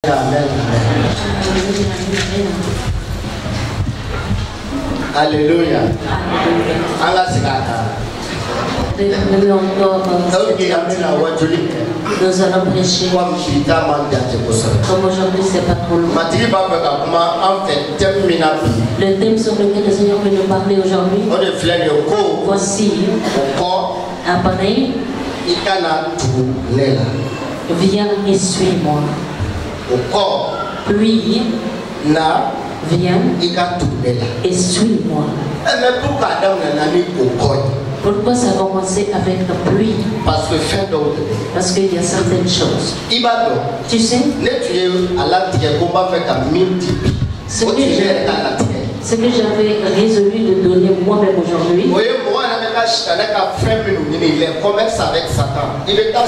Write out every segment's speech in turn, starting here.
Amen. Alléluia. Allah sigata. Nous allons prêcher. Comme aujourd'hui c'est pas trop long. Le thème sur lequel le Seigneur veut nous parler aujourd'hui. Voici un pareil. Viens et suis-moi. Puis viens et suis-moi. Pourquoi ça a commencé avec la pluie? Parce qu'il y a certaines choses. Tu sais, ce que j'avais résolu de donner moi-même aujourd'hui. Les commerces avec Satan. Il est dans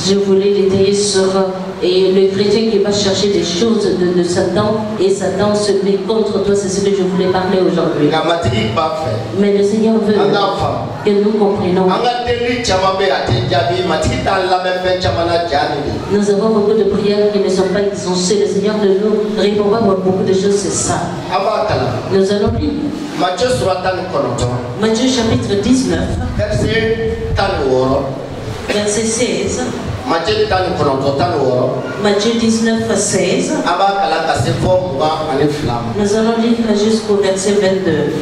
je voulais détailler sur le chrétien qui va chercher des choses de Satan et Satan se met contre toi. C'est ce que je voulais parler aujourd'hui. Mais le Seigneur veut que nous comprenions. Nous avons beaucoup de prières qui ne sont pas exaucées. Le Seigneur ne nous répond pas pour beaucoup de choses, c'est ça. Nous allons lire Matthieu chapitre 19. Verset 16. Matthieu 19, 16. Nous allons lire jusqu'au verset 22.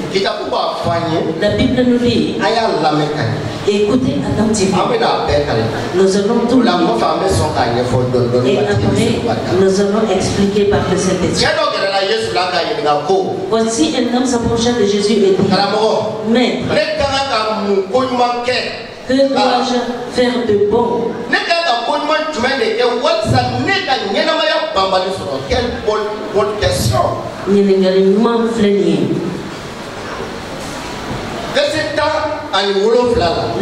La Bible nous dit. Écoutez attentivement. Nous allons tout lire. Et après, nous allons expliquer par le Saint-Esprit. Voici un homme s'approcha de Jésus et dit: Maître, que dois-je faire de bon?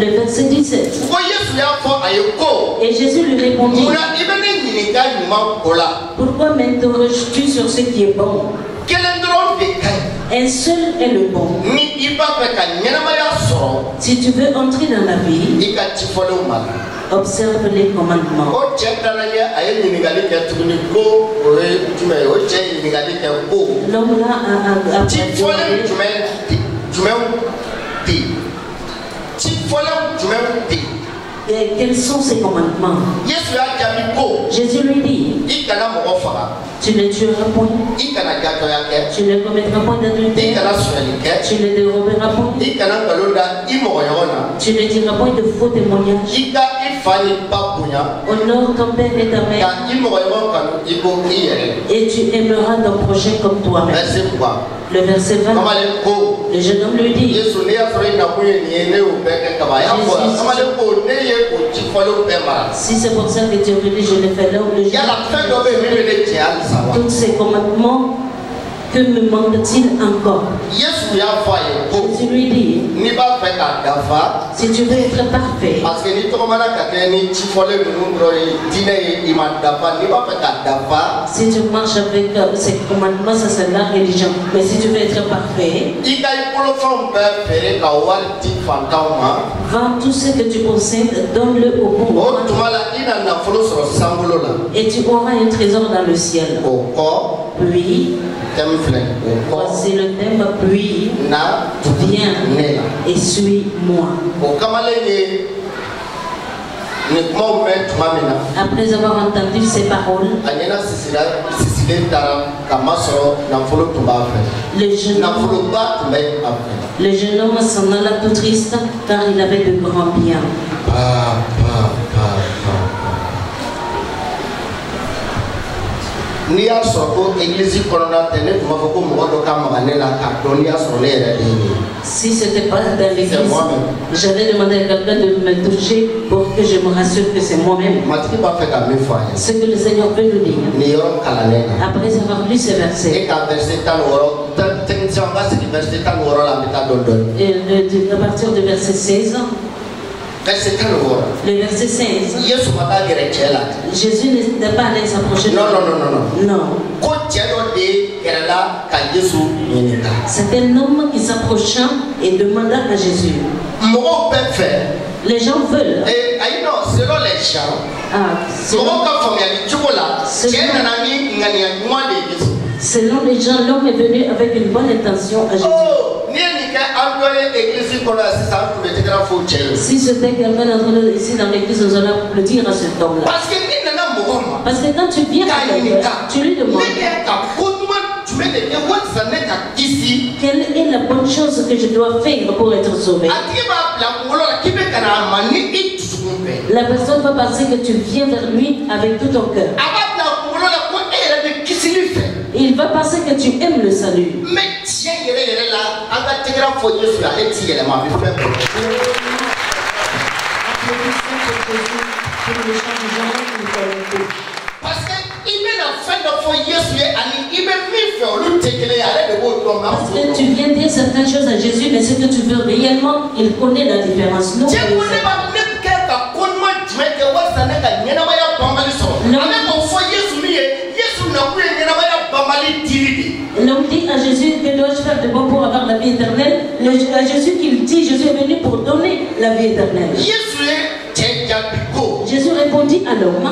Le verset 17. Et Jésus lui répondit: pourquoi m'interroges-tu sur ce qui est bon? Un seul est le bon. Si tu veux entrer dans la vie, observe les commandements. L'homme là a et quels sont ces commandements? Jésus lui dit: tu ne tueras point, tu ne commettras point d'adultère, tu ne déroberas point, tu ne diras point de faux témoignages, honore ton père et ta mère, et tu aimeras ton prochain comme toi-même. Le verset 20. Le jeune homme lui dit: si c'est pour ça que tu es venu, je le fais là où le jeune homme. Tous ces commandements, que me manque-t-il encore? Jésus lui dit: si tu veux être parfait, si tu marches avec ces commandements, ça c'est la religion. Mais si tu veux être parfait, vends tout ce que tu possèdes, donne-le au pauvre, et tu auras un trésor dans le ciel. Puis, voici le thème, puis viens et suis-moi. Après avoir entendu ces paroles, le jeune homme s'en alla tout triste car il avait de grands biens. Si ce n'était pas dans l'église, j'allais demander à quelqu'un de me toucher pour que je me rassure que c'est moi-même. Ce que le Seigneur veut nous dire. Après avoir lu ces versets, et à partir du verset 16, Le verset 16. Jésus n'était pas allé s'approcher de lui. Non. C'est un homme qui s'approcha et demanda à Jésus. Les gens veulent. Selon les selon les gens, l'homme est venu avec une bonne intention à Jésus. Si c'était quelqu'un d'entre nous ici dans l'église, nous allons le dire à cet homme-là. Parce que quand tu viens à quelqu'un, tu lui demandes quelle est la bonne chose que je dois faire pour être sauvé. La personne va penser que tu viens vers lui avec tout ton cœur. Il va penser que tu aimes le salut. Parce que tu viens dire certaines choses à Jésus, mais ce que tu veux réellement, il connaît la différence. Nous, l'homme dit à Jésus que dois-je faire de bon pour avoir la vie éternelle. À Jésus qu'il dit, Jésus est venu pour donner la vie éternelle. Jésus répondit à l'homme.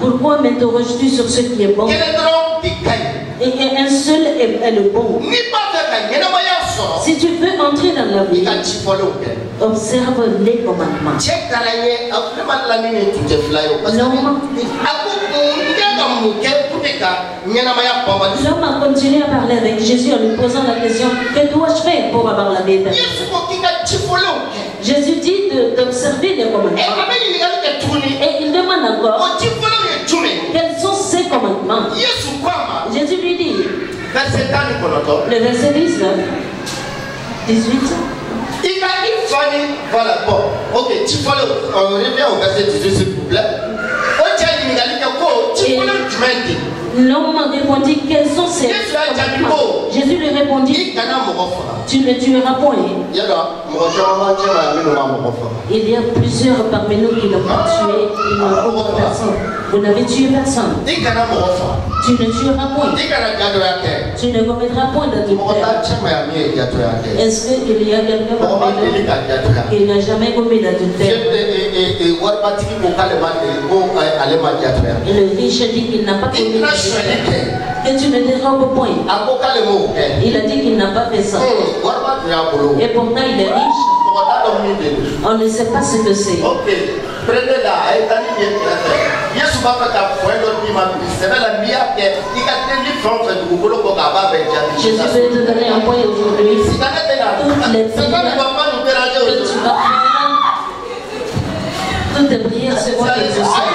Pourquoi m'interroges-tu sur ce qui est bon? Et un seul est le bon. Si tu veux entrer dans la vie, observe les commandements. L'homme a continué à parler avec Jésus en lui posant la question: que dois-je faire pour avoir la vie éternelle? Jésus dit d'observer les commandements. Et il demande encore: quels sont ces commandements? Jésus lui dit, le verset 19, 18. Voilà, bon. Ok, on revient au verset 18, s'il vous plaît. L'homme répondit: quels sont ces commandements? Jésus lui répondit: tu ne tueras point. Il y a plusieurs parmi nous qui n'ont pas tué une autre personne. Vous n'avez tué personne. Tu ne tueras point. Tu ne commettras point d'adultère. Est-ce qu'il y a quelqu'un parmi nous qui n'a jamais commis d'adultère? Et le riche dit qu'il n'a pas commis d'adultère. Que tu ne dérobes point. Il a dit qu'il n'a pas fait ça. Et pourtant il est riche. On ne sait pas ce que c'est. Jésus veut te donner un point aujourd'hui. Toutes les prières que tu vas faire, toutes tes prières seront exaucées.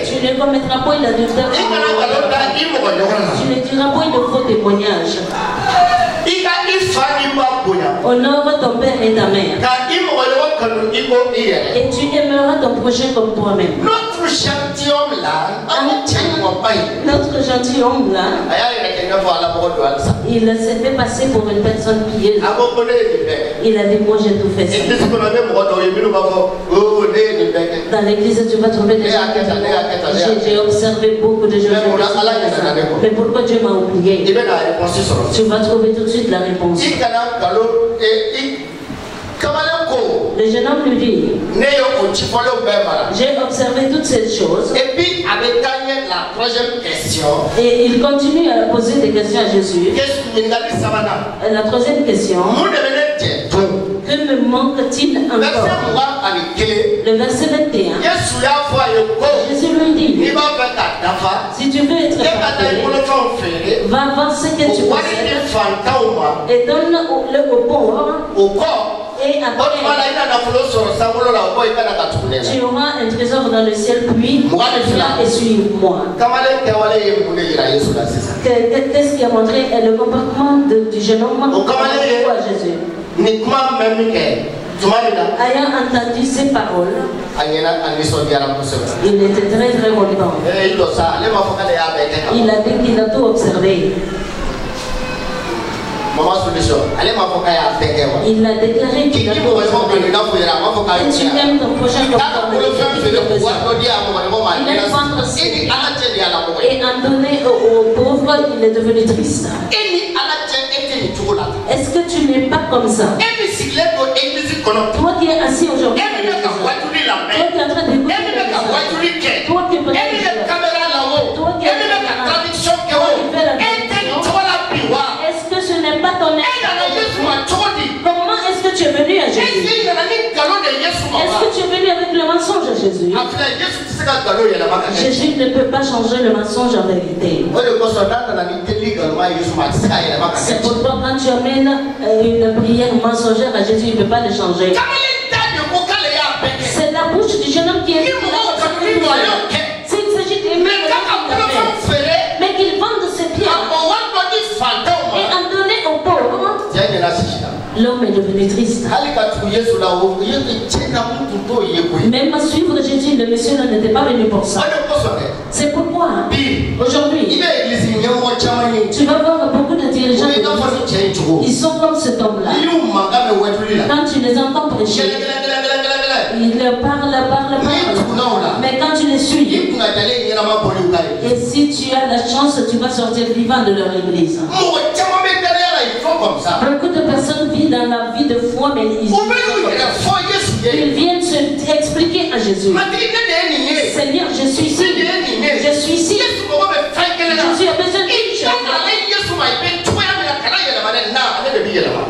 Tu ne commettras point d'adultère. Tu ne diras point de faux témoignages. Honore ton père et ta mère. Et tu aimeras ton prochain comme toi-même. Notre gentilhomme là, il s'est fait passer pour une personne pieuse. Il a dit: moi j'ai tout fait ça. Dans l'église tu vas trouver des gens qui j'ai observé beaucoup de gens. Mais pourquoi Dieu m'a oublié? Tu vas trouver tout de suite la réponse. Le jeune homme lui dit: j'ai observé toutes ces choses. Et puis avec la troisième question. Et il continue à poser des questions à Jésus. La troisième question: que me manque-t-il encore? Le verset 21. Jésus lui dit: si tu veux être parfait, va vendre ce que tu possèdes et donne-le aux pauvres. Et après, tu auras un trésor dans le ciel, puis viens et suis-moi. Qu'est-ce qui a montré le comportement du jeune homme à Jésus? ayant entendu ces paroles, il était très très content. Il a dit qu'il a tout observé. Il a déclaré qu'il a tout observé. Et tu aimes ton prochain comme toi-même. Il aime prendre ses biens et en donner aux pauvres, il est devenu triste. Est-ce que tu n'es pas comme ça? Toi qui es assis aujourd'hui, toi qui es en train d'écouter, toi qui peut-être, toi qui fais la est-ce que ce n'est pas ton être? Comment est-ce que tu es venu à Jésus? Est-ce que tu es venu avec le mensonge à Jésus? Jésus ne peut pas changer le mensonge en vérité. C'est pourquoi quand tu amènes une prière mensongère à Jésus, il ne peut pas le changer. C'est la bouche du jeune homme qui est là. S'il s'agit de mais qu'il vende ses pierres et en donner aux pauvres, l'homme est devenu triste. Même à suivre Jésus, le monsieur n'était pas venu pour ça. C'est pourquoi aujourd'hui, tu vas voir beaucoup de dirigeants. Ils sont comme cet homme-là. Quand tu les entends prêcher, ils parlent. Mais quand tu les suis, et si tu as la chance, tu vas sortir vivant de leur église. Beaucoup de personnes vivent dans la vie de foi, mais ils viennent se expliquer à Jésus. Seigneur, je suis ici. Je suis ici. Jésus a besoin d'une chose.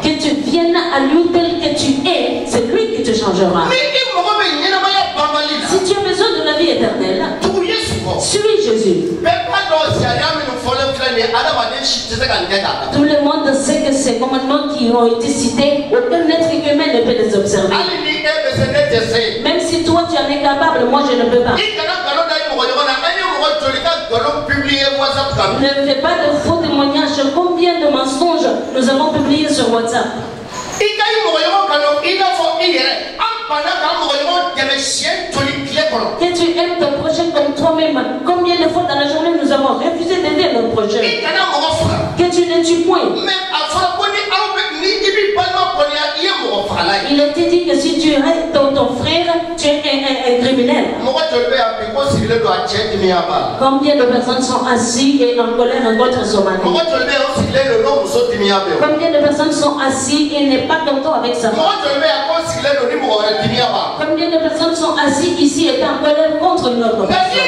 Que tu viennes à lui tel que tu es, c'est lui qui te changera. Si tu as besoin de la vie éternelle, suis Jésus. Tout le monde sait que ces commandements qui ont été cités, aucun être humain ne peut les observer. Même si toi tu en es capable, moi je ne peux pas. Ne fais pas de faux témoignages. Combien de mensonges nous avons publiés sur WhatsApp? Que tu aimes ton prochain comme toi-même. Combien de fois dans la journée nous avons refusé d'aider notre prochain? Que tu ne tues point. Il était dit que si tu es ton frère, tu es un criminel. Combien de personnes sont assises et en colère contre son mari? Combien de personnes sont assises et n'est pas content avec sa femme? Combien de personnes sont assises ici et en colère contre une autre personne?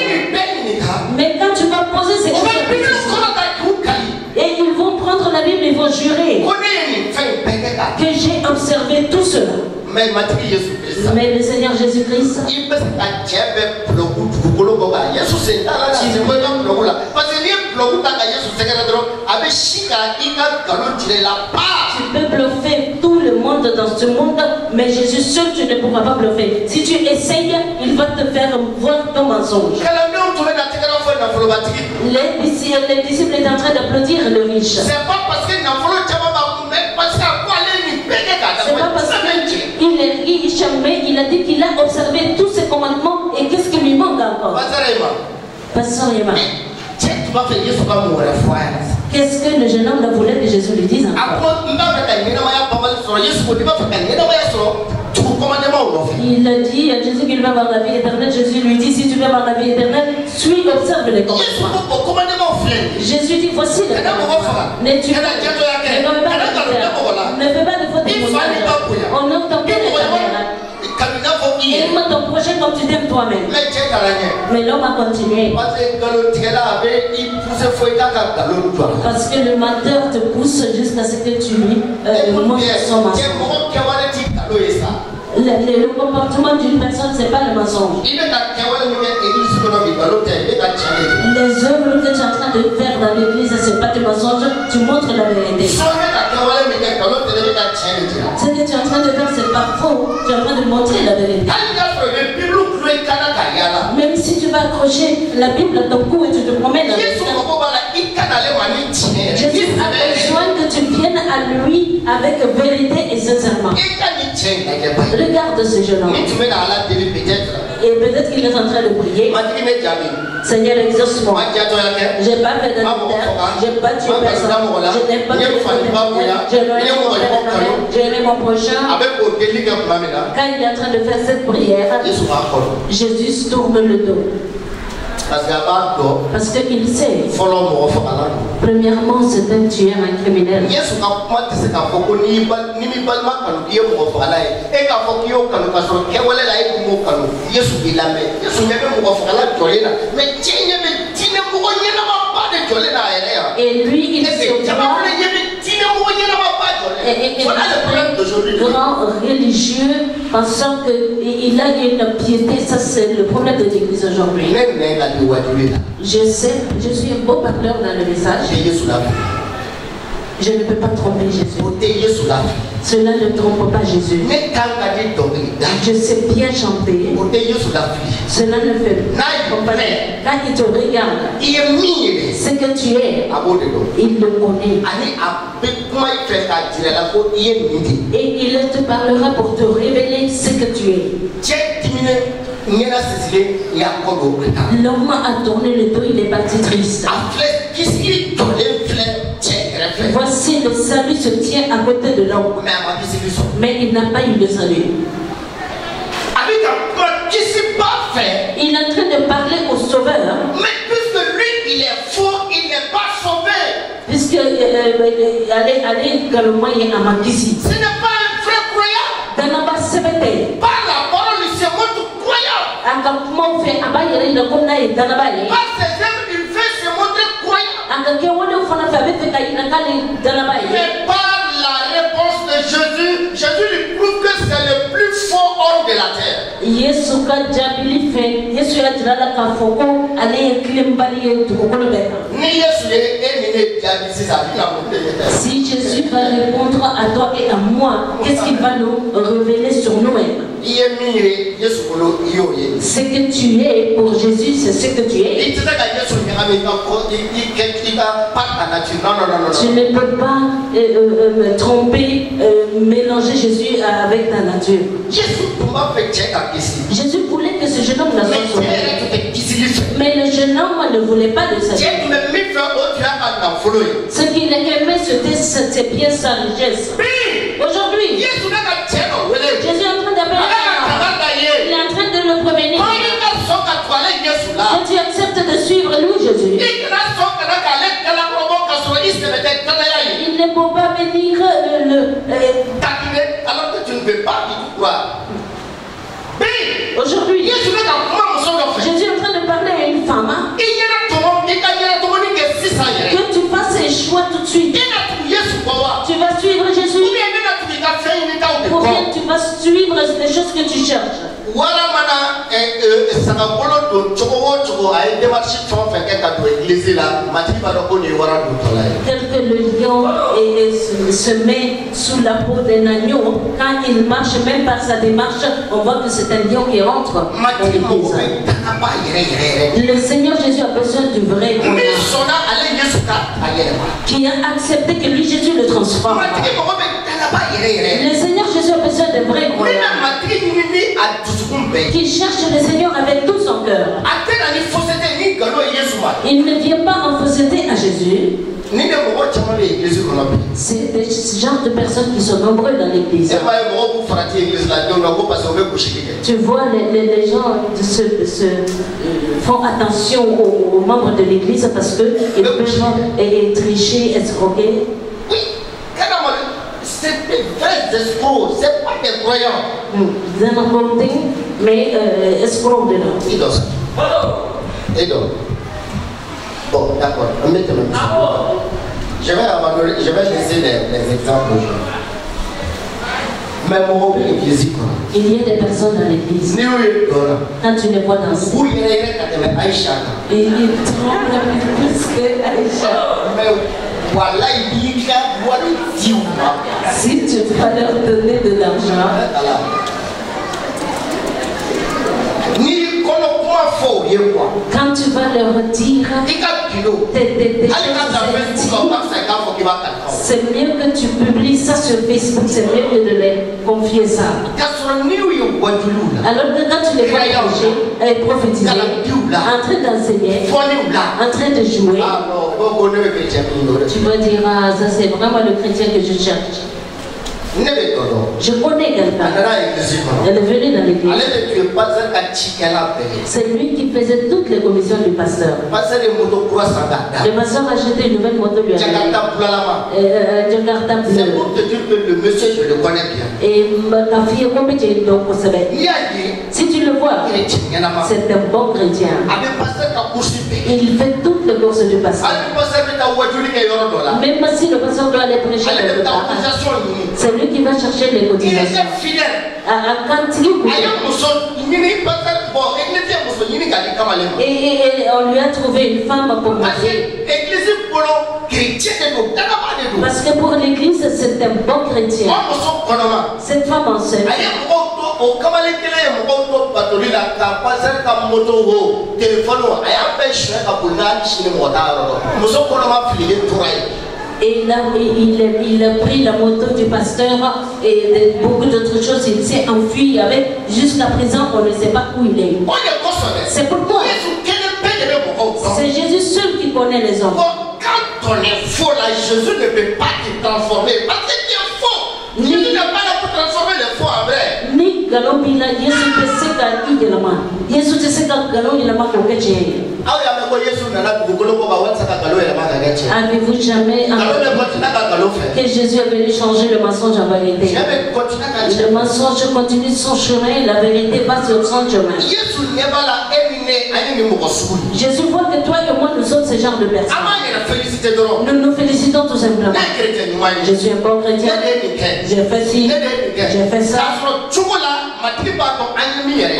Mais quand tu vas poser ces questions, et ils vont prendre la Bible et vont jurer que j'ai observé tout cela. Mais le Seigneur Jésus-Christ, tu peux bluffer tout le monde dans ce monde, mais Jésus seul tu ne pourras pas bluffer. Si tu essayes, il va te faire voir ton mensonge. Les disciples étaient en train d'applaudir le riche. C'est pas parce qu'il est riche, mais il a dit qu'il a observé tous ses commandements et qu'est-ce qui lui manque encore? Pasteur Yema. Qu'est-ce que le jeune homme voulait que Jésus lui dise encore? Il a dit à Jésus qu'il va avoir la vie éternelle. Jésus lui dit, si tu veux avoir la vie éternelle, suis, observe les commandements. Jésus dit, voici les commandements. Ne tue pas, ne fais pas de faux témoignages. Honore ton père et ta mère. Aime ton prochain comme tu t'aimes toi-même. Mais l'homme a continué. Parce que le menteur te pousse jusqu'à ce que tu lui montres son mensonge. Le comportement d'une personne, ce n'est pas le mensonge. Les œuvres que tu es en train de faire dans l'église, ce n'est pas du mensonge, tu montres la vérité. Ce que tu es en train de faire, c'est pas faux, tu es en train de montrer la vérité. Même si tu vas accrocher la Bible à ton cou et tu te promènes avec ça, Jésus a besoin que tu viennes à lui prie avec vérité et sincèrement. Regarde ce jeune homme. Et peut-être qu'il est en train de prier. Seigneur, exauce-moi. Je n'ai pas fait d'adultère. Je n'ai pas tué personne. Je n'ai pas fait de je n'ai mon prochain. Quand il est en train de faire cette prière, Jésus tourne le dos. Parce qu'il sait. Premièrement, c'est un tueur, un criminel. Et lui, il se voit. Et voilà le problème d'aujourd'hui. Grand religieux, pensant qu'il a une piété, ça c'est le problème de l'église aujourd'hui. Je sais, je suis un beau parleur dans le message. Je ne peux pas tromper Jésus. Cela ne trompe pas Jésus. Je sais bien chanter. Cela ne fait pas. Quand il te regarde, ce que tu es, il le connaît. Et il te parlera pour te révéler ce que tu es. L'homme a tourné le dos, il est parti triste. Voici le salut se tient à côté de l'homme. Mais il n'a pas eu le salut. Il est en train de parler au sauveur. Mais puisque lui il est faux, il n'est pas sauvé. Puisque allez également il y a un magicien. Ce n'est pas un vrai croyant. Par la parole il se montre croyant. Par ses œuvres il fait se montrer croyant. Mais par la réponse de Jésus, Jésus lui prouve que c'est le plus faux homme de la terre. Si Jésus va répondre à toi et à moi, qu'est-ce qu'il va nous révéler sur nous-mêmes? Ce que tu es pour Jésus, c'est ce que tu es. Tu ne peux pas me tromper, mélanger Jésus avec ta nature. Jésus voulait que ce jeune homme ne soit sauvé. Mais le jeune homme ne voulait pas de ça. Ce qu'il aimait, c'était bien sa richesse. Aujourd'hui, Jésus est en train d'appeler. Il est en train de le prévenir. Que tu acceptes de suivre lui, Jésus. Il ne peut pas venir alors que tu ne veux pas y croire. Aujourd'hui, Jésus est en train de parler à une femme. Que tu fasses un choix tout de suite. Tu vas suivre Jésus. Ou bien tu vas suivre les choses que tu cherches. Tel que le lion se met sous la peau d'un agneau, quand il marche, même par sa démarche, on voit que c'est un lion qui rentre dans l'église. Le Seigneur Jésus a besoin du vrai croyant qui a accepté que lui, Jésus, le transforme. Le Seigneur Jésus a besoin de vrais croyants qui cherche le Seigneur avec tout son cœur. Il ne vient pas en fausseté à Jésus. C'est ce genre de personnes qui sont nombreux dans l'église. Tu vois, les gens font attention aux membres de l'église parce qu'ils peuvent tricher, escroquer. C'est des vrais escrocs, c'est pas des croyants. Ils en ont mais escrocs dedans. Et donc, bon, d'accord, je vais laisser les exemples aujourd'hui. Mais mon église, il y a des personnes dans l'église. Quand tu les vois danser, ils tremblent plus que Aïcha. Si tu vas leur donner de l'argent, Quand tu vas leur dire c'est mieux que tu publies ça sur Facebook, c'est mieux que de les confier ça. Alors que quand tu les vois prophétiser, en train d'enseigner, en train de jouer, tu vas dire, ah, ça c'est vraiment le chrétien que je cherche. Je connais quelqu'un. Elle est venue dans l'église. C'est lui qui faisait toutes les commissions du pasteur. Le pasteur a acheté une nouvelle moto lui. Jakarta bleu. C'est pour te dire que le monsieur, je le connais bien. Et ta fille, si tu le vois, c'est un bon chrétien. Il fait toutes les courses du pasteur. Même si le pasteur doit aller prêcher quelque part, c'est lui qui va chercher les cotisations. Et on lui a trouvé une femme pour marier. Parce que pour l'église, c'est un bon chrétien. Cette femme enceinte. Et là, il a pris la moto du pasteur et beaucoup d'autres choses. Il s'est enfui avec. Jusqu'à présent, on ne sait pas où il est. C'est pourquoi c'est Jésus seul qui connaît les hommes. Quand on est faux là, Jésus ne peut pas te transformer. Parce que tu es faux. Jésus n'est pas là pour transformer les faux en vrai. Avez-vous jamais que Jésus est venu changer le mensonge en vérité? Le mensonge continue son chemin, la vérité passe sur son chemin. Jésus voit que toi et moi nous sommes ce genre de personnes. Nous nous félicitons tout simplement. Je suis un bon chrétien. J'ai fait ci, j'ai fait ça.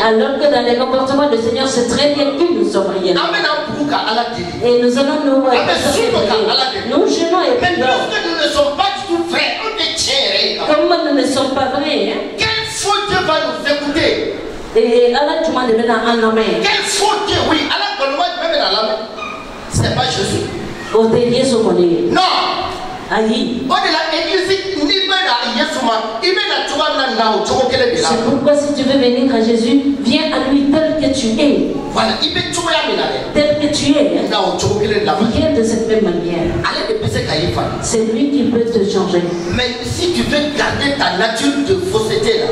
Alors que dans les comportements du Seigneur, c'est très bien que nous sommes rien. Et nous allons nous nous gênons et mais lorsque nous ne sommes pas du tout vrais, on te tient. Comme nous ne sommes pas vrais, quel faux Dieu va nous écouter? Et Allah tu m'as donné un homme. Quel faux Dieu? Oui, Allah donne moi même dans la main. C'est pas Jésus. Non. Aïe. C'est pourquoi si tu veux venir à Jésus, viens à lui tel que tu es. Voilà, tel que tu es. Viens de cette même manière. C'est lui qui peut te changer. Mais si tu veux garder ta nature de fausseté là,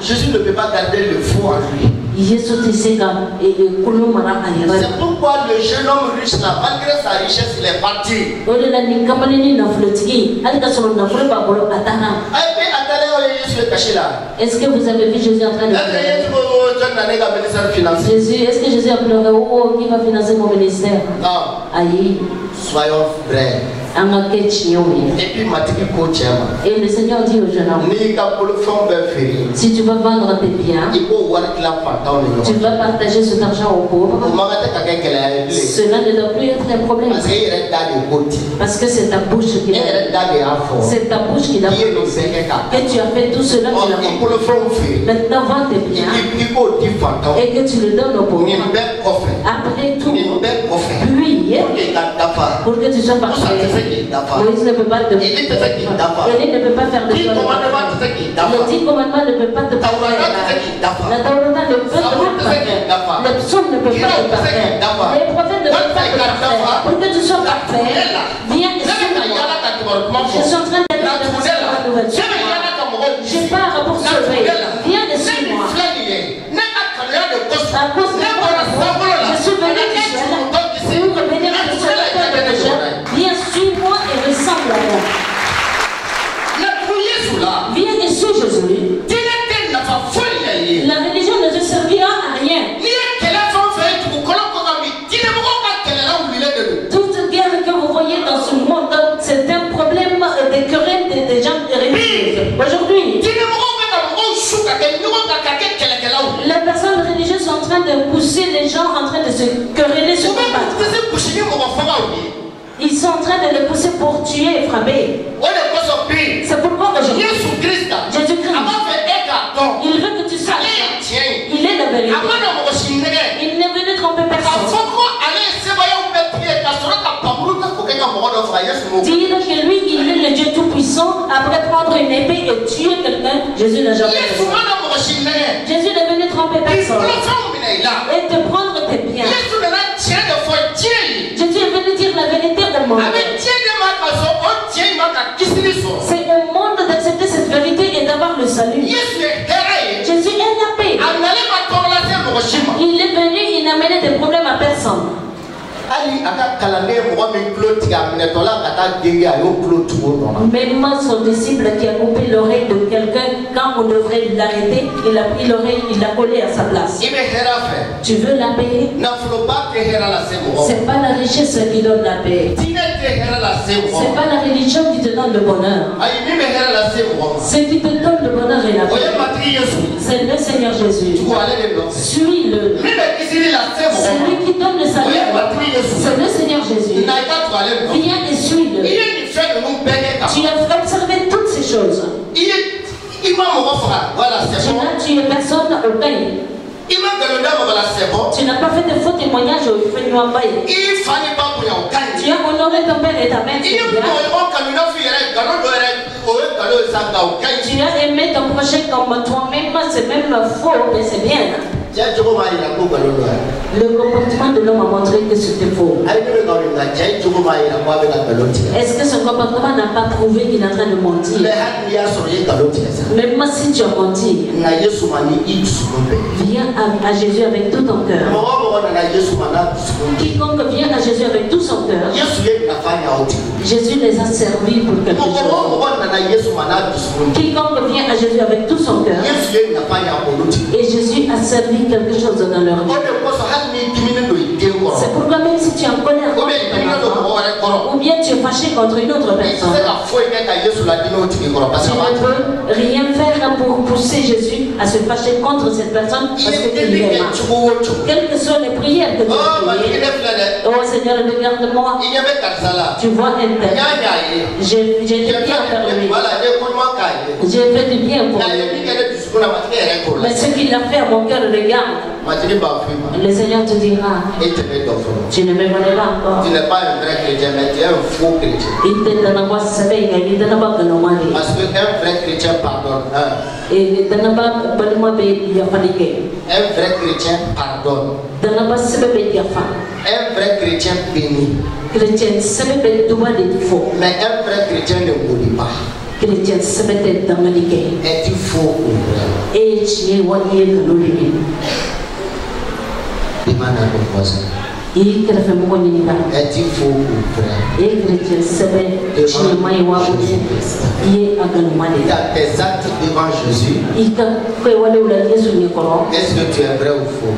Jésus ne peut pas garder le faux en lui. C'est pourquoi le jeune homme riche là, malgré sa richesse, il est parti. Est-ce que vous avez vu Jésus en train de pleurer? Jésus, est-ce que Jésus a pleuré? Oh, qui va financer mon ministère? Non. Aïe. Soyons vrais. Et le Seigneur dit au jeune homme, si tu vas vendre tes biens, tu vas partager cet argent aux pauvres. Cela ne doit plus être un problème. Parce que c'est ta bouche qui l'a fait. C'est ta bouche qui l'a fait. Que tu as fait tout cela, tu l'as fait. Maintenant, vends tes biens et que tu le donnes aux pauvres. Après tout, puis, pour que tu sois parfait. Moïse ne peut pas te faire. Élie ne peut pas faire de toi. Le 10 commandements ne peut pas te faire. La Torah ne peut pas te faire. Le psaume ne peut pas te faire. Les prophètes ne peuvent pas te faire. Pour que tu sois parfait, viens et suis-moi. Je suis en train d'aller dans la nouvelle. Je pars pour sauver. Viens et suis-moi. À cause de moi, je suis venu d'Israël pour venir te sauver de pécheur. Viens, suis-moi et ressemble à moi. Viens et suis Jésus. La religion ne te servira à rien. Toute guerre que vous voyez dans ce monde, c'est un problème des querelles des gens religieux. Aujourd'hui, les personnes religieuses sont en train de pousser les gens en train de se quereller, se combattre. Ils sont en train de les pousser pour tuer et frapper. C'est pourquoi aujourd'hui, Jésus-Christ, il veut que tu saches Il est la vérité. Il n'est venu tromper personne. Dire que lui, il est le Dieu Tout-Puissant, après prendre une épée et tuer quelqu'un, Jésus n'a jamais fait ça. Jésus n'est venu tromper personne. Et te prendre tes biens. Jésus est venu dire la vérité au monde. C'est au monde d'accepter cette vérité et d'avoir le salut. Jésus est la paix. Il est venu, il n'a mené des problèmes à personne. Même son disciple qui a coupé l'oreille de quelqu'un, quand on devrait l'arrêter, il a pris l'oreille, il l'a collé à sa place. Tu veux la paix? C'est pas la richesse qui donne la paix. C'est pas la religion qui te donne le bonheur. Ce qui te donne le bonheur et la paix, c'est le Seigneur Jésus. Suis-le. C'est lui qui donne le salut. C'est le Seigneur Jésus. Viens et suis-le. Tu as observé toutes ces choses. Tu n'as tué personne au pays. Tu n'as pas fait de faux témoignages au Fénois-Baye. Tu as honoré ton père et ta mère. Tu as aimé ton prochain comme toi-même. C'est même faux, mais c'est bien. Le comportement de l'homme a montré que c'était faux. Est-ce que son comportement n'a pas prouvé qu'il est en train de mentir? Même si tu as menti, viens à Jésus avec tout ton cœur. Quiconque vient à Jésus avec tout son cœur, Jésus les a servis pour quelque chose. Quiconque vient à Jésus avec tout son cœur, et Jésus a servi quelque chose dans leur vie. C'est pourquoi même si tu es en colère contre ton enfant, ou bien tu es fâché contre une autre personne, tu ne peux rien faire pour pousser Jésus à se fâcher contre cette personne parce que tu l'aimes. Quelles que soient les prières que tu as priées, oh Seigneur, regarde-moi, tu vois un tel, j'ai du bien envers lui, j'ai fait du bien pour lui, mais ce qu'il a fait à mon cœur regarde. Le Seigneur te dira, tu ne me connais pas encore. Tu n'es pas un vrai chrétien, mais tu es un faux chrétien. Parce qu'un vrai chrétien pardonne. Un vrai chrétien pardonne. Un vrai chrétien bénit. Mais un vrai chrétien ne maudit pas. Es-tu faux ou vrai? Demande à ton voisin. Est-il faux ou vrai? Tes actes devant Jésus, est-ce que tu es vrai ou faux?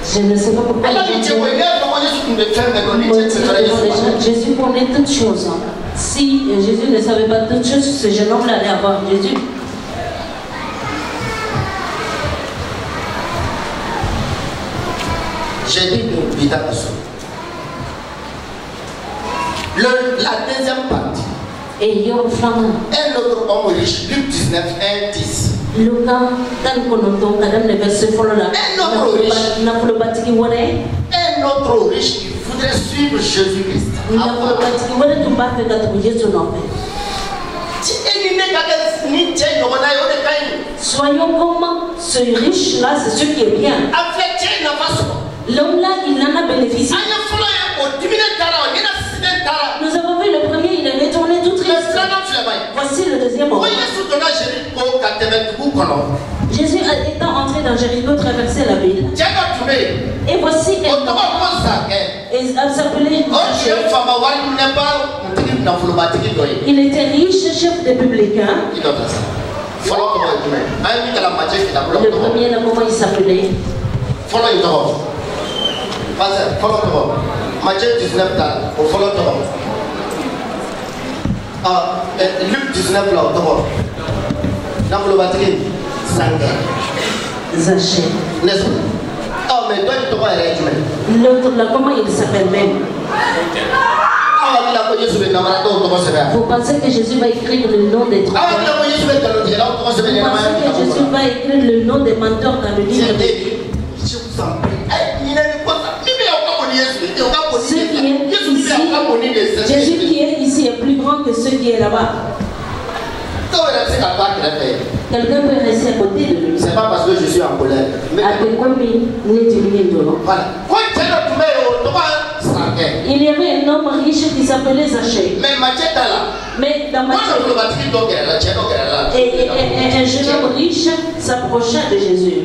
Je ne sais pas pourquoi Jésus connaît toutes choses. Si Jésus ne savait pas toutes choses, ce jeune homme allait avoir Jésus. J'ai dit la deuxième partie. Et un autre homme riche, Luc 19, 1, 10. Un autre riche qui voudrait suivre Jésus-Christ. Soyons comme ce riche-là, c'est ce qui est bien. L'homme-là, il en a bénéficié. Nous avons vu le premier, il est retourné tout triste. Voici le deuxième homme. Jésus étant entré dans Jéricho, traversait la ville. Et voici un homme. Et elle s'appelait il était riche, chef des publicains. Le premier, comment il s'appelait? Matthieu 19, Luc 19, là, Zachée. N'est-ce pas? Oh, mais toi, tu te vois, l'autre là, comment il s'appelle même? Vous pensez que Jésus va écrire le nom des trois? Vous pensez que Jésus va écrire le nom des menteurs dans le livre? Jésus qui est ici est plus grand que ceux qui est là-bas. Quelqu'un peut rester à côté de lui. C'est pas parce que je suis en colère. Voilà. Il y avait un homme riche qui s'appelait Zachée. Mais dans un jeune homme riche s'approcha de Jésus.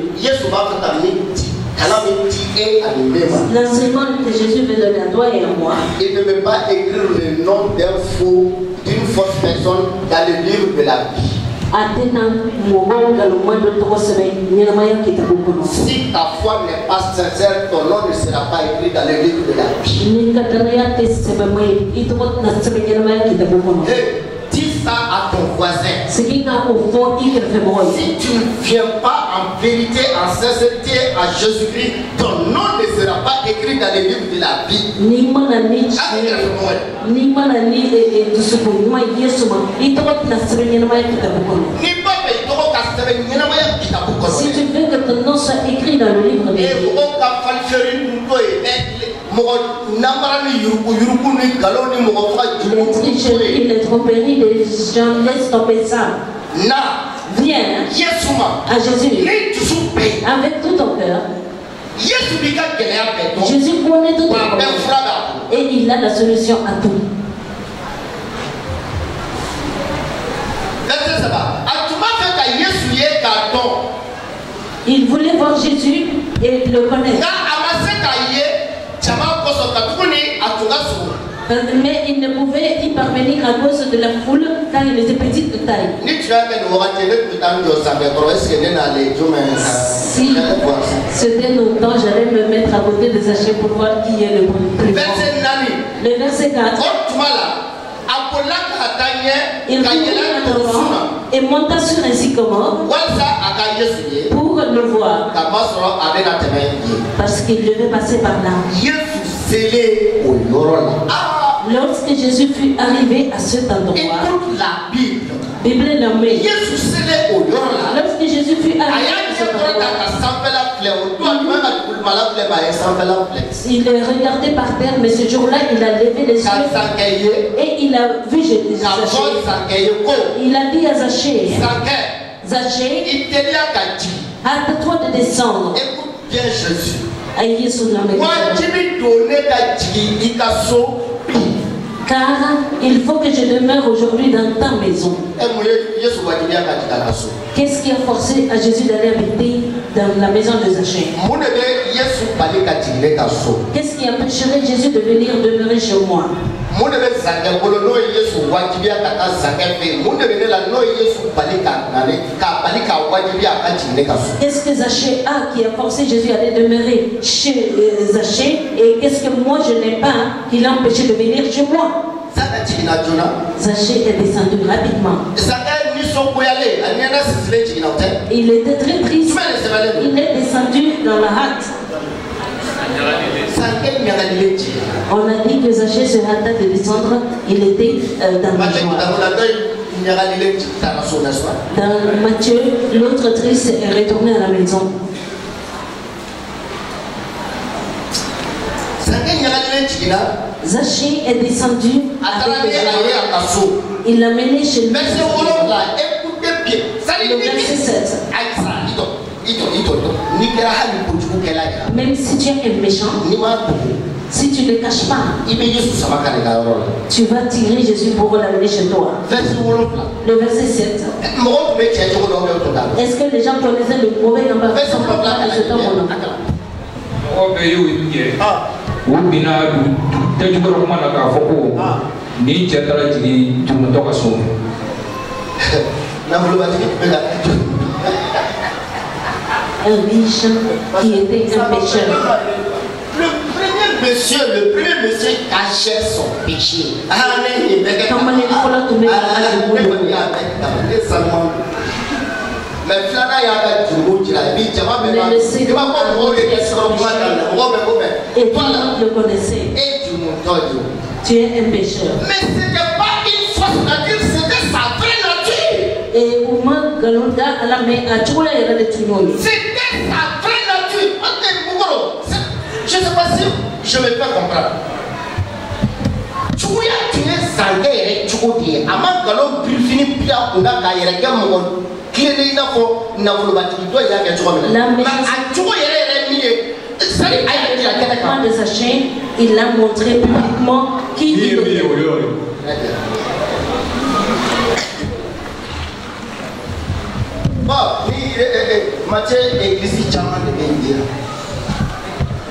L'enseignement que Jésus veut donner à toi et à moi. Il ne peut pas écrire le nom d'une fausse personne dans le livre de la vie. Si ta foi n'est pas sincère, ton nom ne sera pas écrit dans le livre de la vie. Dis ça à ton voisin. Si tu ne viens pas en vérité, en sincérité à Jésus-Christ, ton nom ne sera pas écrit dans le livre de la vie. Si tu veux que ton nom soit écrit dans le livre de la vie, les tromperies des gens, laisse tomber ça. Viens à Jésus avec tout ton cœur. Jésus connaît tout ton cœur et il a la solution à tout. Il voulait voir Jésus et le connaître. Mais il ne pouvait y parvenir à cause de la foule car il était petit de taille. Si c'était longtemps, j'allais me mettre à côté de Zachée pour voir qui est le plus grand. Le verset 4. Il et monta sur un sycomore pour le voir parce qu'il devait passer par là. Lorsque Jésus fut arrivé à cet endroit, Bible nommée. Lorsque Jésus fut arrivé à cet endroit, il regardait par terre, mais ce jour-là, il a levé les yeux et il a vu Zachée. Il a dit à Zachée, Zachée, hâte-toi de descendre. Écoute bien Jésus. Car il faut que je demeure aujourd'hui dans ta maison. Qu'est-ce qui a forcé à Jésus d'aller habiter dans la maison de Zachée? Qu'est-ce qui empêcherait Jésus de venir demeurer chez moi? Qu'est-ce que Zachée a qui a forcé Jésus à aller demeurer chez Zachée? Et qu'est-ce que moi je n'ai pas qui l'a empêché de venir chez moi? Zachée est descendu rapidement. Il était très triste. Il est descendu dans la hâte. On a dit que Zachée se hâta de descendre. Il était dans la joie. Dans Matthieu, l'autre triste est retourné à la maison. Zachée est descendu avec les gens. Il l'a mené chez lui. Le verset 7. Même si tu es un méchant, si tu ne caches pas, tu vas tirer Jésus pour l'amener chez toi. Le verset 7. Est-ce que les gens connaissaient le mauvais comportement de cet homme? Un riche qui était un pécheur. Le premier monsieur cachait son péché. Mais le Seigneur a montré son péché. Et toi le connaissais. Tu es un pécheur. Mais ce n'était pas une fausse nature, c'était sa vraie nature. Et au moins, c'était sa vraie nature. Je ne sais pas si je me fais comprendre. Tu es sangé, tu es amant galon purifini pia on a kaire gamon. Clé na ko na volobati toi il y a quelque chose. Mais à tout de sa chaîne, il a montré publiquement qui il était. Bon, Matthieu église chama de Bendia.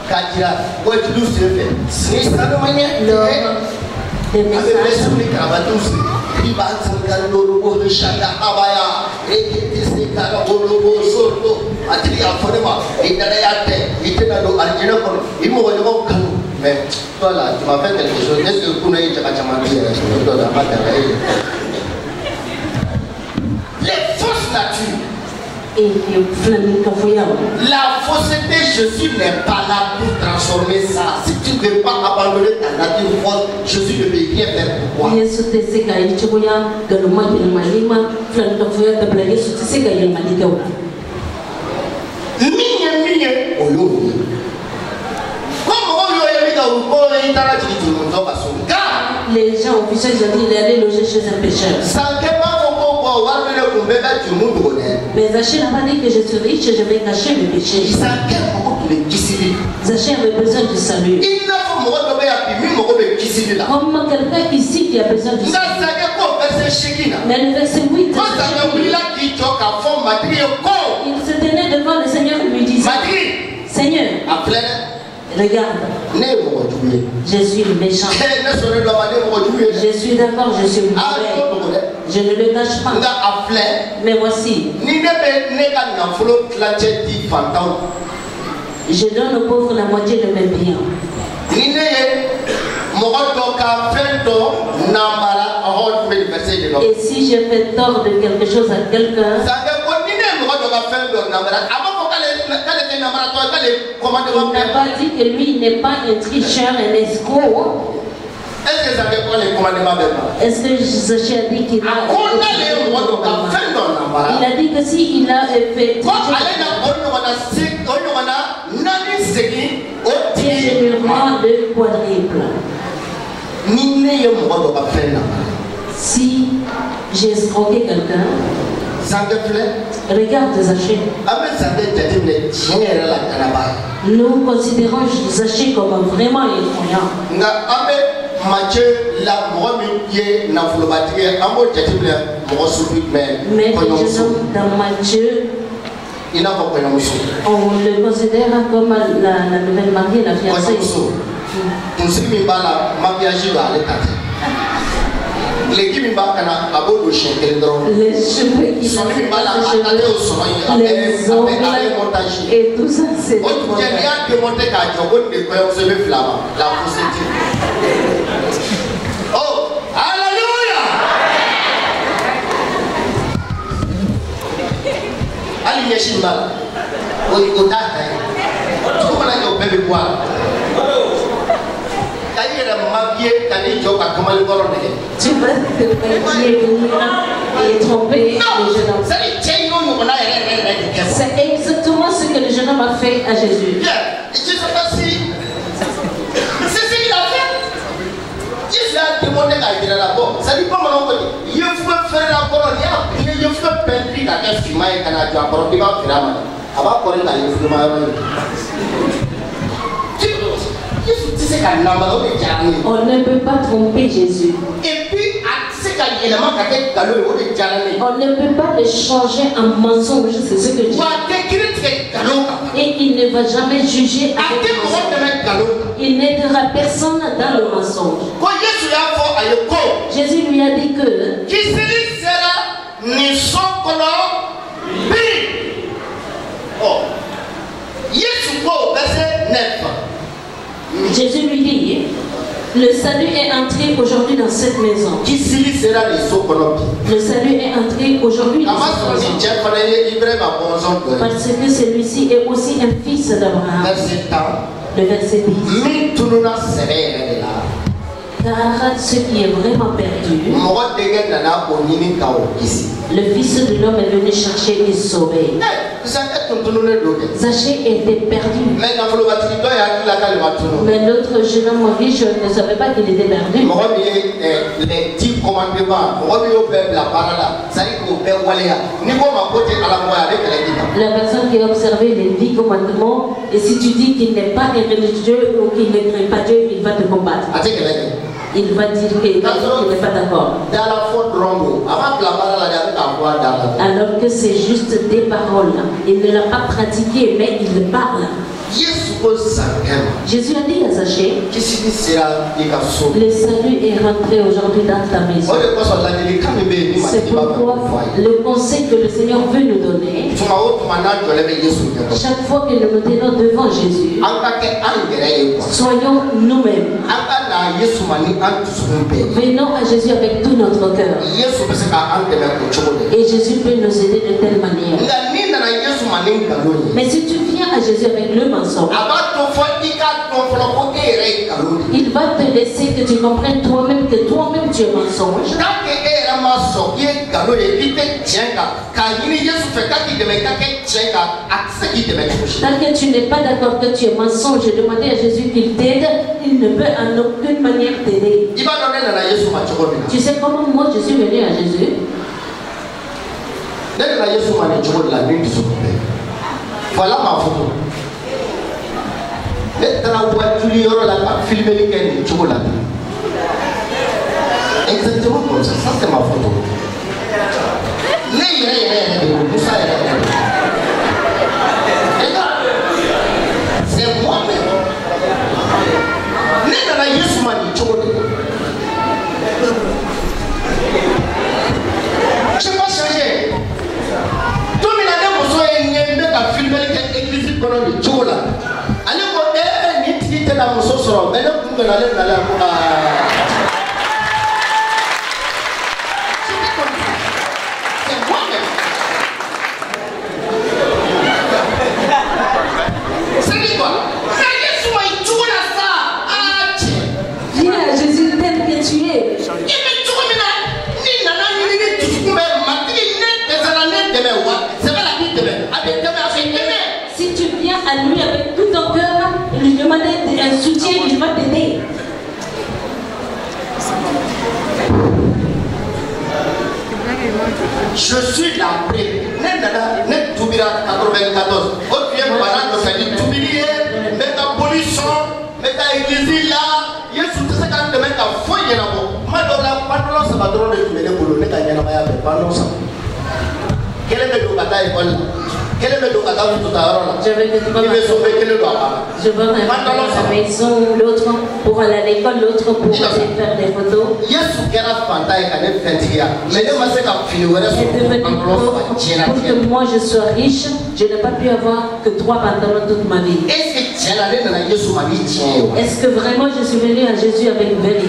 Kadira, what do you say? C'est ça le moyen. Des messages. Il va se faire le chanda abaya et c'est car le solo atria forma et d'ailleurs il était dans l'argent comme il m'a dit mais toi là tu m'as fait quelque chose est-ce que vous n'avez pas chamandé les fausses natures et la fausseté Jésus n'est pas là pour transformer ça. Si tu ne veux pas abandonner ta nature fausse, Jésus ne peut rien faire pour toi. Les gens officiels ont dit il allait loger chez un pécheur. Mais Zachée n'a pas dit que je suis riche et je vais cacher mes péchés. Zachée avait besoin du salut. Comme quelqu'un ici qui a besoin du salut. Mais le verset 8, il se tenait devant le Seigneur et lui disait Seigneur, regarde, je suis méchant. Je suis d'accord, je suis mauvais. Je ne le cache pas. Mais voici. Je donne aux pauvres la moitié de mes biens. Et si je fais tort de quelque chose à quelqu'un, il n'a pas dit que lui n'est pas un tricheur, un escroc. Est-ce que Zachée a dit qu'il a il a dit que si il a fait je lui rends le quadruple. Si j'ai escroqué quelqu'un, regarde Zachée. Nous considérons Zachée comme vraiment un croyant. Mais le jeune homme dans Matthieu, on le considère comme la nouvelle mariée, la fiancée. Les cheveux qui les ongles et tout ça, c'est oh, alléluia! Allez, Yeshima, au date, tu comprends que bébé boire. Tu vas et tromper le jeune homme. C'est exactement ce que le jeune homme a fait à Jésus. C'est ce qu'il a fait. Il a demandé à il a bon. Ça dit pas mon oncle. Il faut faire la colonne. Il faut peindre la tête fumée et canadien. Pour qu'il va faire mal. Avant qu'on ait la fumée. On ne peut pas tromper Jésus. Et puis, on ne peut pas le changer en mensonge, c'est ce que je dis. Et il ne va jamais juger avec le mensonge. Il n'aidera personne dans le mensonge. Jésus lui a dit que Jésus lui dit Le salut est entré aujourd'hui dans cette maison. Le salut est entré aujourd'hui dans cette maison. Parce que celui-ci est aussi un fils d'Abraham. Le verset 10. Car ce qui est vraiment perdu, le Fils de l'homme est venu chercher et sauver. Zachée était perdu. Mais l'autre jeune homme riche ne savait pas qu'il était perdu. Les 10 commandements, la personne qui a observé les 10 commandements, et si tu dis qu'il n'est pas religieux ou qu'il ne craint pas Dieu, il va te combattre. Il va dire qu'il n'est pas d'accord. Alors que c'est juste des paroles. Il ne l'a pas pratiqué, mais il parle. Jésus a dit à Zachée, le salut est rentré aujourd'hui dans ta maison. C'est pourquoi le conseil que le Seigneur veut nous donner, chaque fois que nous nous tenons devant Jésus, soyons nous-mêmes. Venons à Jésus avec tout notre cœur. Et Jésus peut nous aider de telle manière. Mais si tu viens à Jésus avec le mensonge, il va te laisser que tu comprennes toi-même que toi-même tu es mensonge. Tant que tu n'es pas d'accord que tu es mensonge, demander à Jésus qu'il t'aide, il ne peut en aucune manière t'aider. Tu sais comment moi je suis venu à Jésus? Voilà ma photo. Exactement comme ça, ça c'est ma photo. C'est moi-même. Je n'ai pas changé. Tout le monde a filmé l'église de Tchola. Allez, c'est moi-même. C'est quoi? Viens à Jésus tel que tu es. Si tu viens à lui avec tout ton cœur, lui demander un soutien, il va t'aider. Je suis la paix. Net Toubira 94. Votre vieux parent nous a dit Toubirier, mets ta pollution, mets ta église là. Yesu tu sais quand tu mets ta feuille là-bas. Madola, ça va donner de mener pour le nez à Yanamaya, mais pas non ça. Quel est le bataille? Quel est le Je vais rentrer à la maison, l'autre pour aller à l'école, l'autre pour aller faire des photos. Pour que moi je sois riche, je n'ai pas pu avoir que 3 pantalons toute ma vie. Est-ce que vraiment je suis venu à Jésus avec vérité?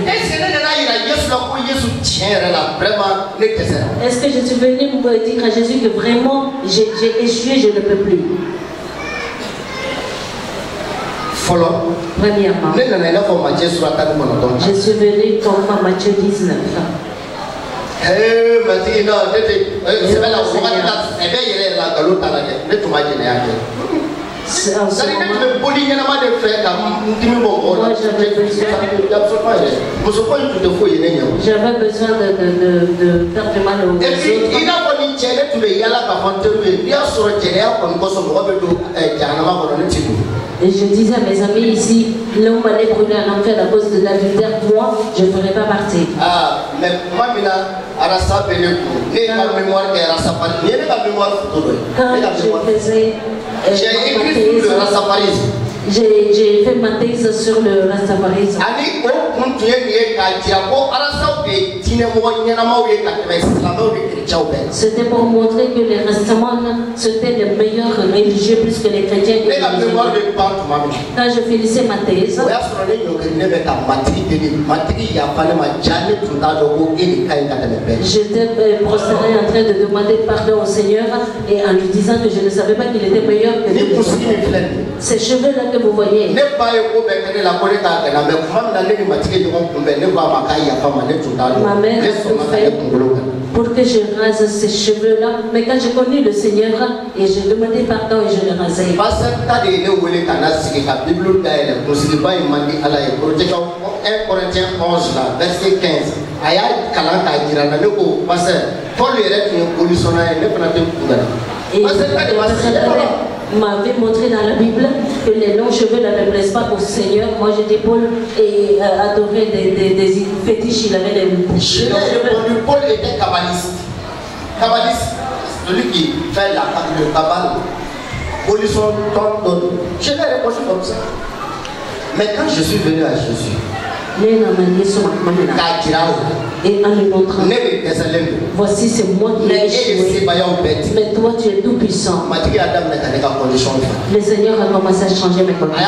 Est-ce que je suis venu pour dire à Jésus que vraiment j'ai échoué, je ne peux plus? Premièrement, je suis venu comme Matthieu 19. J'avais besoin de faire du mal aux autres. Et je disais à mes amis ici, l'homme allait brûler un enfer à cause de l'adultère. Moi, je ne ferais pas partie. Quand je faisais j'ai fait ma thèse sur le rastafarisme. C'était pour montrer que les restaurants, c'était les meilleurs religieux plus que les chrétiens. Quand je finissais ma thèse, j'étais prosterné en train de demander pardon au Seigneur et en lui disant que je ne savais pas qu'il était meilleur que lui. Ces cheveux-là que vous voyez. Ma mère a tout fait pour que je rase ces cheveux-là, mais quand j'ai connu le Seigneur et j'ai demandé pardon et je le rasais. 1 Corinthiens 11 là, verset 15. M'avait montré dans la Bible que les longs cheveux ne plaisent pas au Seigneur. Moi j'étais Paul et adorais des fétiches. Il avait des cheveux. Paul était kabbaliste. Kabbaliste, celui qui fait le kabbal. Je l'ai répondu comme ça. Mais quand je suis venu à Jésus, et en lui montrant, voici c'est moi qui l'ai échoué, mais toi tu es tout puissant. Le Seigneur a commencé à changer mes conditions.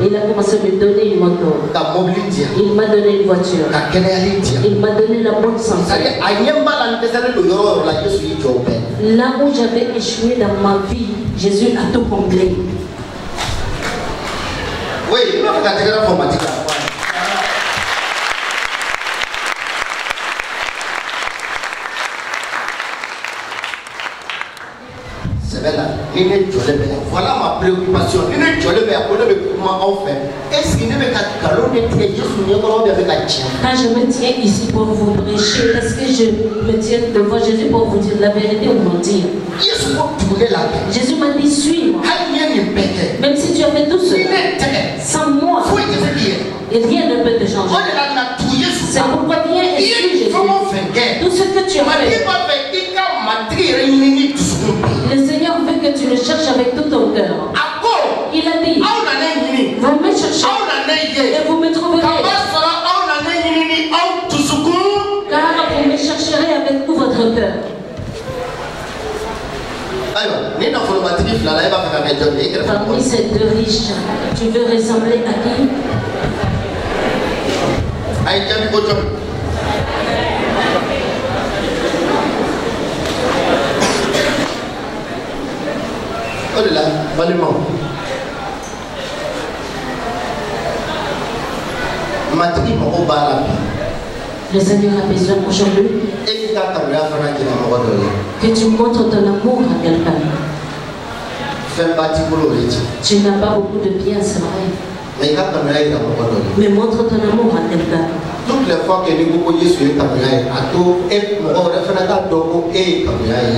Il a commencé à me donner une moto. Il m'a donné une voiture. Il m'a donné la bonne santé. Là où j'avais échoué dans ma vie, Jésus a tout comblé. Oui, voilà ma préoccupation. Comment on fait? Est-ce qu'il ne quand je me tiens ici pour vous prêcher, est-ce que je me tiens devant Jésus pour vous dire la vérité ou mentir? Jésus m'a dit suis-moi. Même si tu as fait tout cela, sans moi, et rien ne peut te changer. C'est pourquoi viens et suis Jésus. Tout ce que tu as fait, le Seigneur veut que tu le cherches avec tout ton cœur. Il a dit, vous me cherchez et vous me trouverez. Car vous me chercherez avec tout votre cœur. Parmi ces deux riches, tu veux ressembler à qui? Au-delà, valement. Le Seigneur a besoin aujourd'hui que tu montres ton amour à quelqu'un. Tu n'as pas beaucoup de biens, c'est vrai. Mais montre ton amour à quelqu'un. Toutes les fois que nous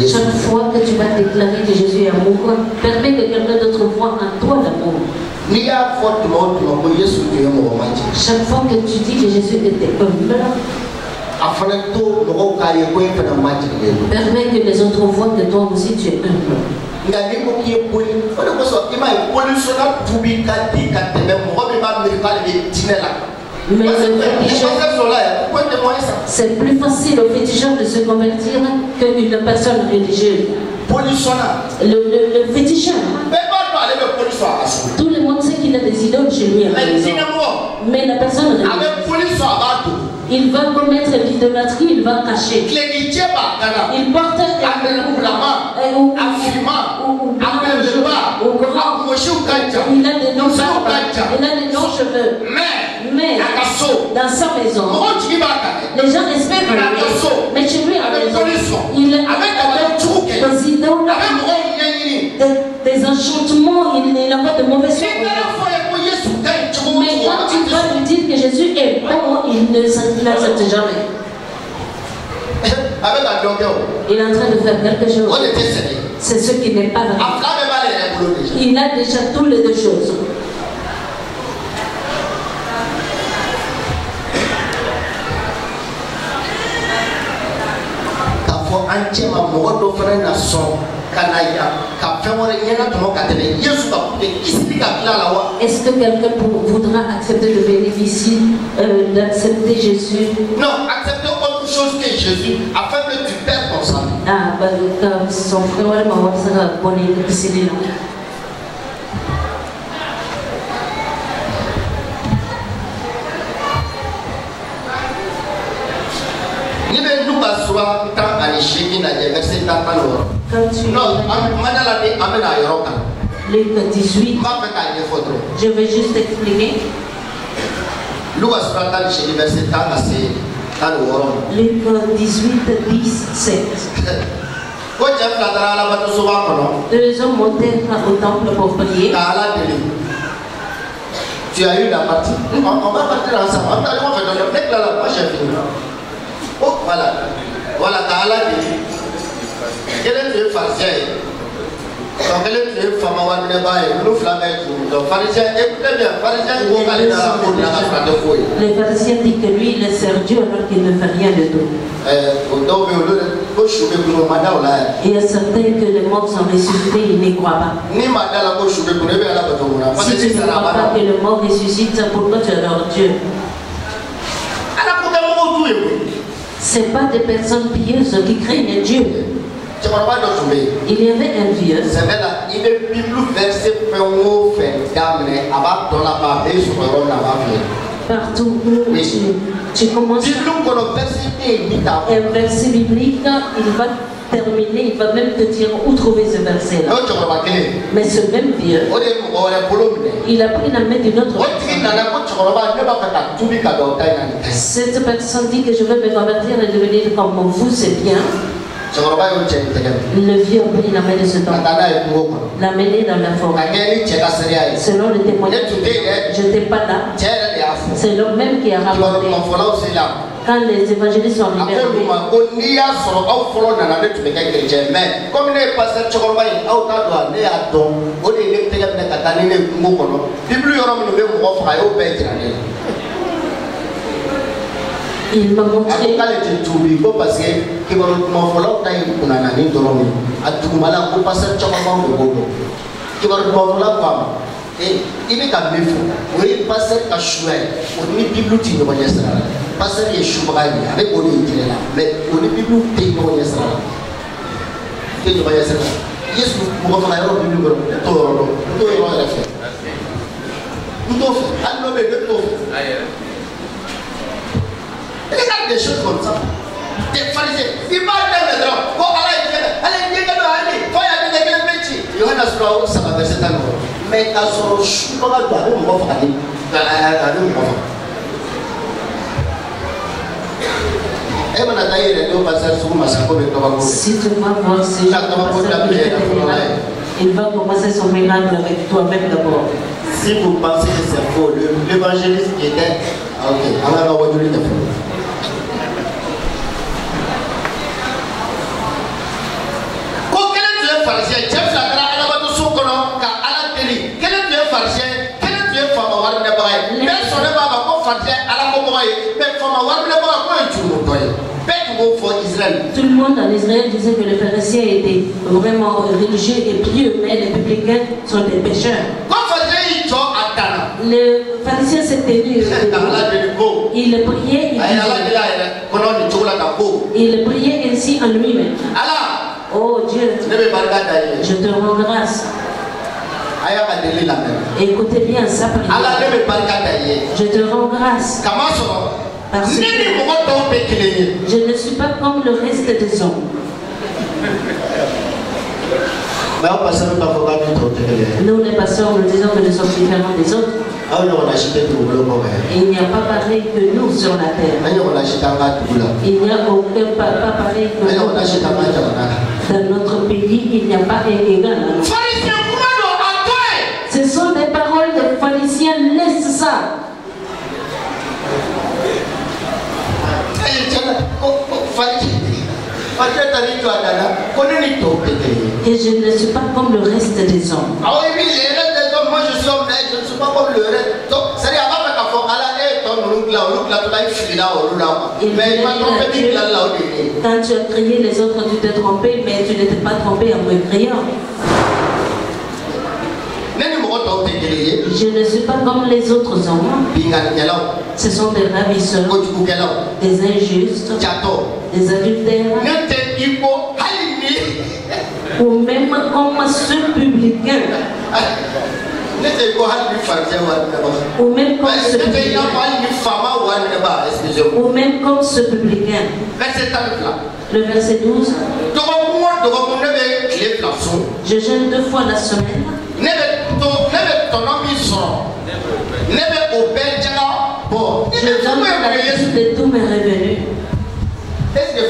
chaque fois que tu vas déclarer que Jésus est amoureux, permets que quelqu'un d'autre voit en toi l'amour. Chaque fois que tu dis que Jésus était humble, permets que les autres voient que toi aussi tu es humble. Mais c'est plus facile aux féticheurs de se convertir qu'une personne religieuse. Le féticheur, tout le monde sait qu'il a des idoles chez lui à la maison. Mais la personne religieuse, il va commettre l'idolâtrie, il va cacher. Il porte il a des longs cheveux. Mais dans sa maison, les gens espèrent lui. Mais chez lui à la maison, il a des idoles, des enchantements, il n'a pas de mauvaises choses. Mais quand tu vas lui dire que Jésus est bon, il n'accepte jamais. Il est en train de faire quelque chose. C'est ce qui n'est pas vrai. Il a déjà toutes les deux choses. Est-ce que quelqu'un voudra accepter le bénéfice d'accepter Jésus? Non, accepter autre chose que Jésus afin que tu perds ton salut. Son frère m'a Luc 18. Je vais juste expliquer. Luc 18, 10, 7. Deux hommes montèrent au temple pour prier. Tu as eu la partie. On va partir ensemble. Moi j'ai fini. Oh, voilà. Voilà, t'as la dit. Quel est le pharisien? Donc, quel est le femme nous flammer tout. Donc, pharisien, écoutez bien, pharisien, il faut aller dans la cour de la fouille. Le pharisien dit que lui, il sert Dieu alors qu'il ne fait rien de tout. Il y a certains que les morts sont ressuscités, ils n'y croient pas. Si tu ne crois pas que le mort ressuscite, pourquoi tu adores Dieu? Ce n'est pas des personnes pieuses qui craignent Dieu. Il y avait un vieux. Partout où tu commences un verset biblique, il va terminer, il va même te dire où trouver ce verset-là. Mais ce même vieux, il a pris la main d'une autre personne. Cette personne dit que je vais me convertir et devenir comme vous, c'est bien. Le vieux a pris la main de cet homme, l'a mené dans la forêt. Selon le témoignage, je n'étais pas là. C'est l'homme même qui a rapporté. Quand les évangélistes sont libérés, il m'a montré. Il est comme il faut. Oui, passer à chouer. On est bibliothèque de Moyesra. Passer les choubrailles avec on est là. Mais on est bibliothèque de Moyesra. Qu'est-ce que Moyesra? Yes, vous me faites un bibliothèque. Tout est là. Tout fait. Alors mais le tout. Regarde des choses comme ça. Des pharisiens. Il parle de l'endroit. Quand allez, il faut y aller des métiers. Johannes Brown, ça va verser dans le mais à son chou, pas de si tu vas voir ces gens, il va commencer son miracle avec toi-même d'abord. Si vous pensez que c'est faux, l'évangéliste qui était. Ok, alors on va vous dire. Quel est le pharisien? Tout le monde en Israël disait que les pharisiens étaient vraiment religieux et pieux, mais les publicains sont des pécheurs. Le pharisien s'est tenu. Il priait, il priait ainsi en lui-même. Oh Dieu, je te rends grâce. Écoutez bien sa prière. Je te rends grâce. Parce que je ne suis pas comme le reste des hommes. Nous les pasteurs nous disons que nous sommes différents des autres. Il n'y a pas pareil que nous sur la terre. Il n'y a aucun pas pareil que nous. Dans notre pays, il n'y a pas égal. Ce sont des paroles des pharisiens, laisse ça. Et je ne suis pas comme le reste des hommes. Ah oui, les restes des hommes, moi je suis homme, je ne suis pas comme le reste. Donc, c'est-à-dire, Quand tu as crié, les autres, tu t'es trompé, mais tu n'étais pas trompé en me criant. Je ne suis pas comme les autres hommes. Ce sont des ravisseurs, des injustes, des adultères, ou même comme ce publicain. Ou même comme ce publicain. Ou même comme ce publicain. Le verset 12. Je jeûne 2 fois la semaine. Je donne la liste de tous mes revenus. Est-ce que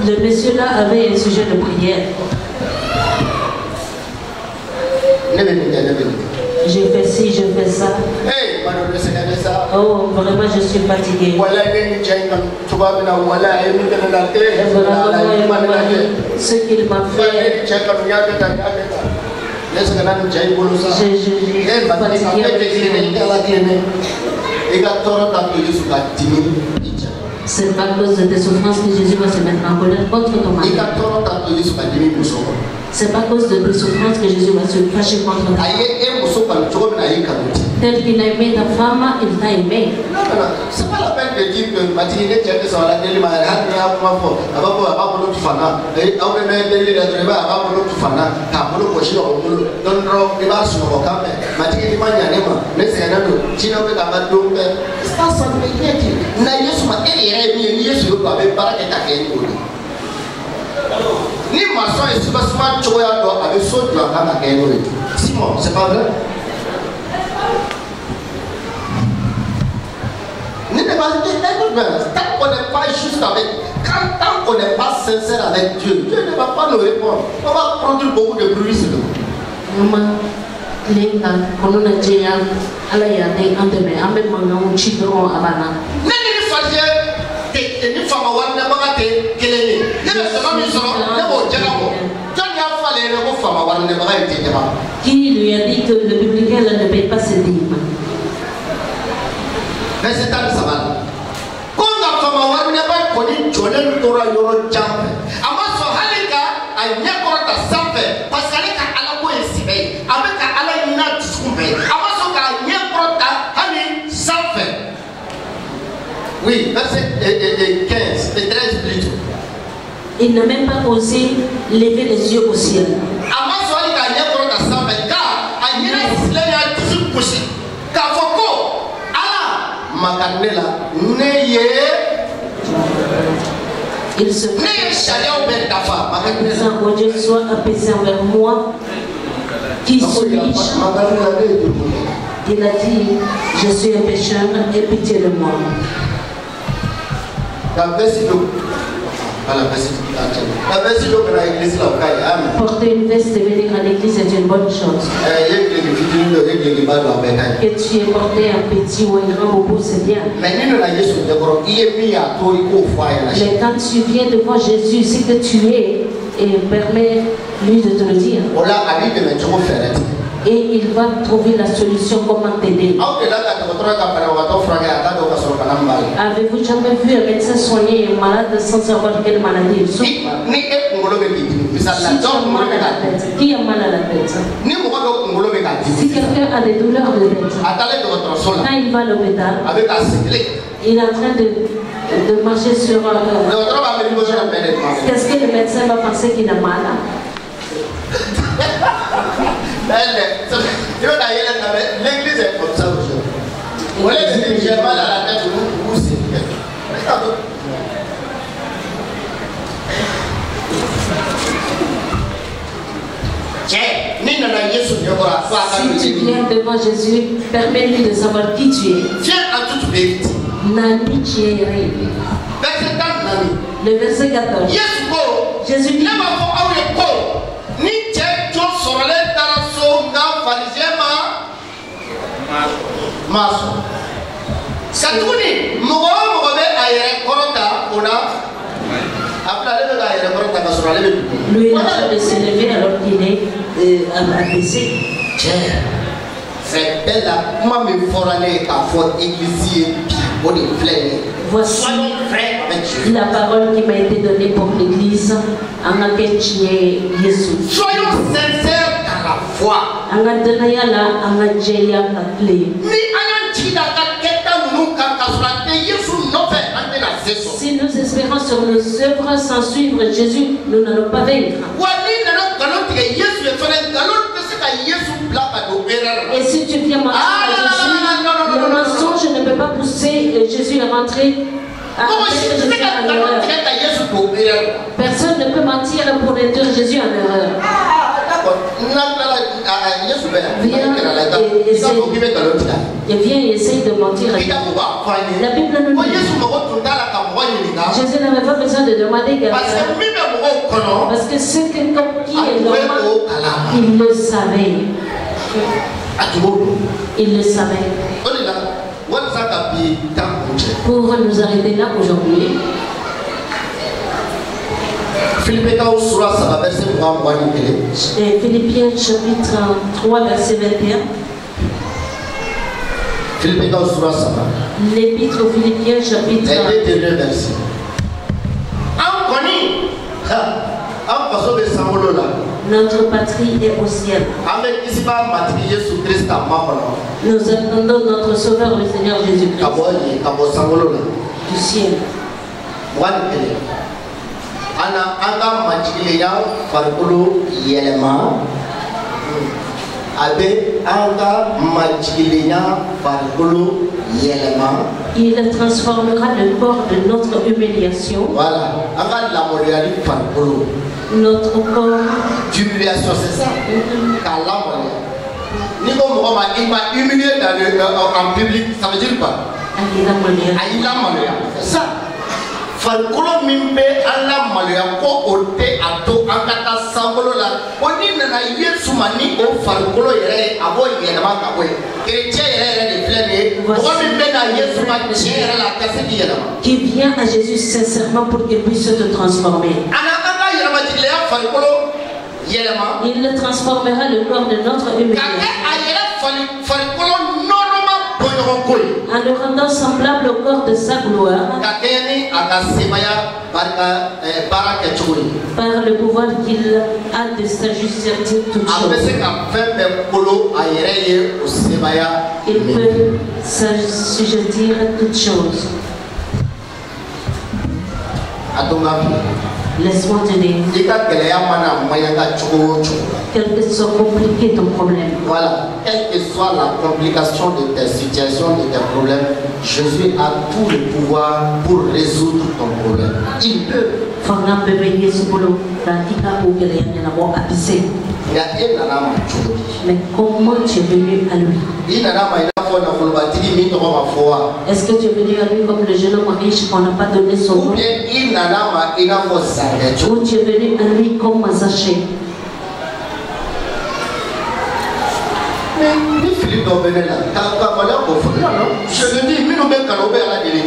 le monsieur là avait un sujet de prière? Je fais ci, je fais ça. Oh, vraiment, je suis fatigué. Ce qu'il m'a fait. Je suis fatigué. C'est pas à cause de tes souffrances que Jésus va se mettre en colère contre ton mari. C'est pas à cause de tes souffrances que Jésus va se fâcher contre toi. Tel qu'il a aimé ta femme, il t'a aimé. C'est pas la peine de dire que Matilde tient sur la télé, ni maçon est souvent avec saut de la Simon, c'est pas vrai? Tant qu'on n'est pas juste avec, tant qu'on n'est pas sincère avec Dieu, Dieu ne va pas nous répondre. On va prendre beaucoup de bruit sur nous. Qui lui a dit que le publicain ne paye pas ses dîmes? Mais c'est un saval. Quand la femme a connu Jonen Tora Yoro Jampe, Amaso Halika, a Yakorata Sampe, parce qu'elle a la boue avec Alaina Tsumbe, Amaso Yakorata Hani Sampe. Oui, verset 15 et 13 plutôt. Il n'a même pas osé lever les yeux au ciel. Amaso Halika Yakorata Sampe, car a Yana Slaya Tsukushi, Kafoko. Il se dit, Dieu soit apaisé envers moi, qui suis riche. Il a dit, je suis un pécheur, aie pitié de moi. Porter une veste et venir à l'église est une bonne chose. Que tu aies porté un petit ou un grand boubou, c'est bien. Mais quand tu viens devant Jésus, c'est que tu es et permets-lui de te le dire. Et il va trouver la solution, comment t'aider. Avez-vous jamais vu un médecin soigner un malade sans savoir quelle maladie il souffre? Si tu as mal à la tête, qui a mal à la tête? Si quelqu'un a des douleurs de tête, quand il va à l'hôpital, il est en train de marcher sur qu'est-ce que le médecin va penser qu'il a mal? L'église est comme ça aujourd'hui. J'ai mal à la tête, vous c'est. Si tu viens devant Jésus, permets-lui de savoir qui tu es. Viens en toute vérité. Nani Thierry. Le verset 14. Jésus dit, lui, il est en train de s'élever alors qu'il est abaissé. Voici la parole qui m'a été donnée pour l'église. Soyons sincères à la foi. Si nous espérons sur nos œuvres sans suivre Jésus, nous n'allons pas vaincre. Et si tu viens mentir à Jésus, le mensonge ne peut pas pousser Jésus à rentrer à l'erreur. Personne ne peut mentir pour induire Jésus en erreur. Viens et essaye de mentir à Jésus. La Bible nous dit. Jésus n'avait pas besoin de demander quelqu'un. Parce que ce qui est normal, il le savait. Il le savait. Pour nous arrêter là aujourd'hui. Philippiens chapitre 3 verset 21. L'épître aux Philippiens chapitre 3. Notre patrie est au ciel. Nous attendons notre Sauveur, le Seigneur Jésus-Christ. Du ciel. Il transformera le corps de notre humiliation. Voilà. Notre corps d'humiliation, c'est ça. Il m'a humilié en public, ça veut dire quoi? C'est ça. Farikolo mimbe ala maloya ko ote ato angata sambolo la oni na Yesu mani o farikolo yere abo yere ma ka boy chrétien yere de flene o mimbe na Yesu ma yere la kasiki yere qui vient à Jésus sincèrement pour qu'il puisse te transformer. Ana anga yere ma tikle farikolo yere ma il le transformera le corps de notre humiliation. En le rendant semblable au corps de sa gloire, par le pouvoir qu'il a de s'ajuster toutes choses. Il peut s'assujettir toutes choses. Laisse-moi te dire. Quel que soit compliqué ton problème. Voilà. Quelle que soit la complication de ta situation, de tes problèmes, Jésus a tout le pouvoir pour résoudre ton problème. Il peut. Mais comment tu es venu à lui? Est-ce que tu es venu à lui comme le jeune homme riche qu'on n'a pas donné son nom? Ou tu es venu à lui comme Zaché?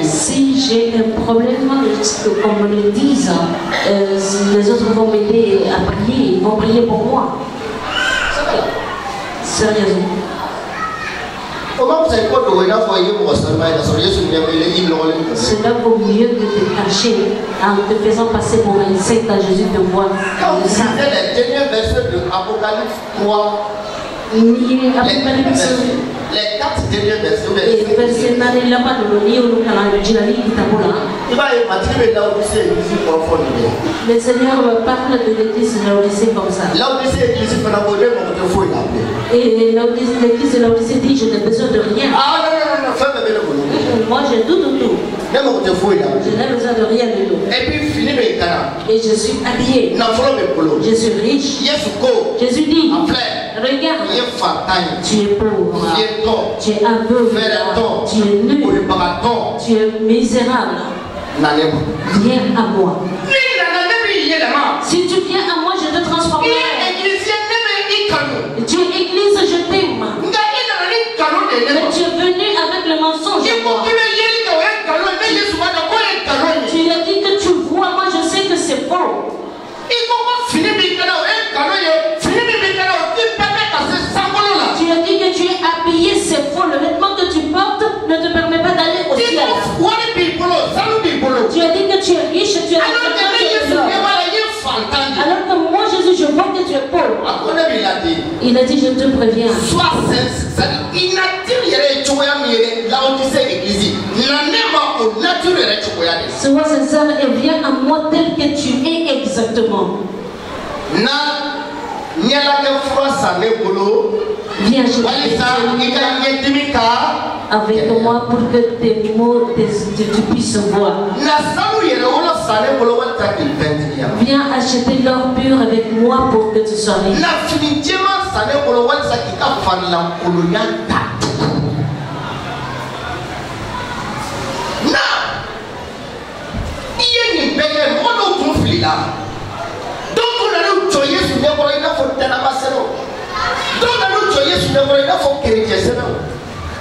Si j'ai un problème, comme me le disent, les autres vont m'aider à prier, ils vont prier pour moi. Sérieusement. Cela vaut mieux que de te cacher en te faisant passer pour un secte à Jésus te voit. Quand vous lisez les derniers versets de Apocalypse 3, les 4 derniers versets, le Seigneur me parle de l'église de Laodicée comme ça. Et l'église de Laodicée dit je n'ai besoin de rien. Moi j'ai tout. Je n'ai besoin de rien du tout. Et je suis habillé. Je suis riche. Jésus dit regarde, tu es pauvre, tu es aveugle, tu es nu, tu es misérable. Viens à moi. Si tu viens à moi, je te transformerai. Tu es église, je t'aime. Mais tu es venu avec le mensonge. Tu as dit que tu vois, moi je sais que c'est faux. Tu as dit que tu es habillé Il a dit, je te préviens. Sois sincère. Il n'a dit sois sincère et viens à moi tel que tu es exactement. Viens, je avec moi pour que tes mots tu puisses voir. Viens acheter l'or pur avec moi pour que tu sois riche.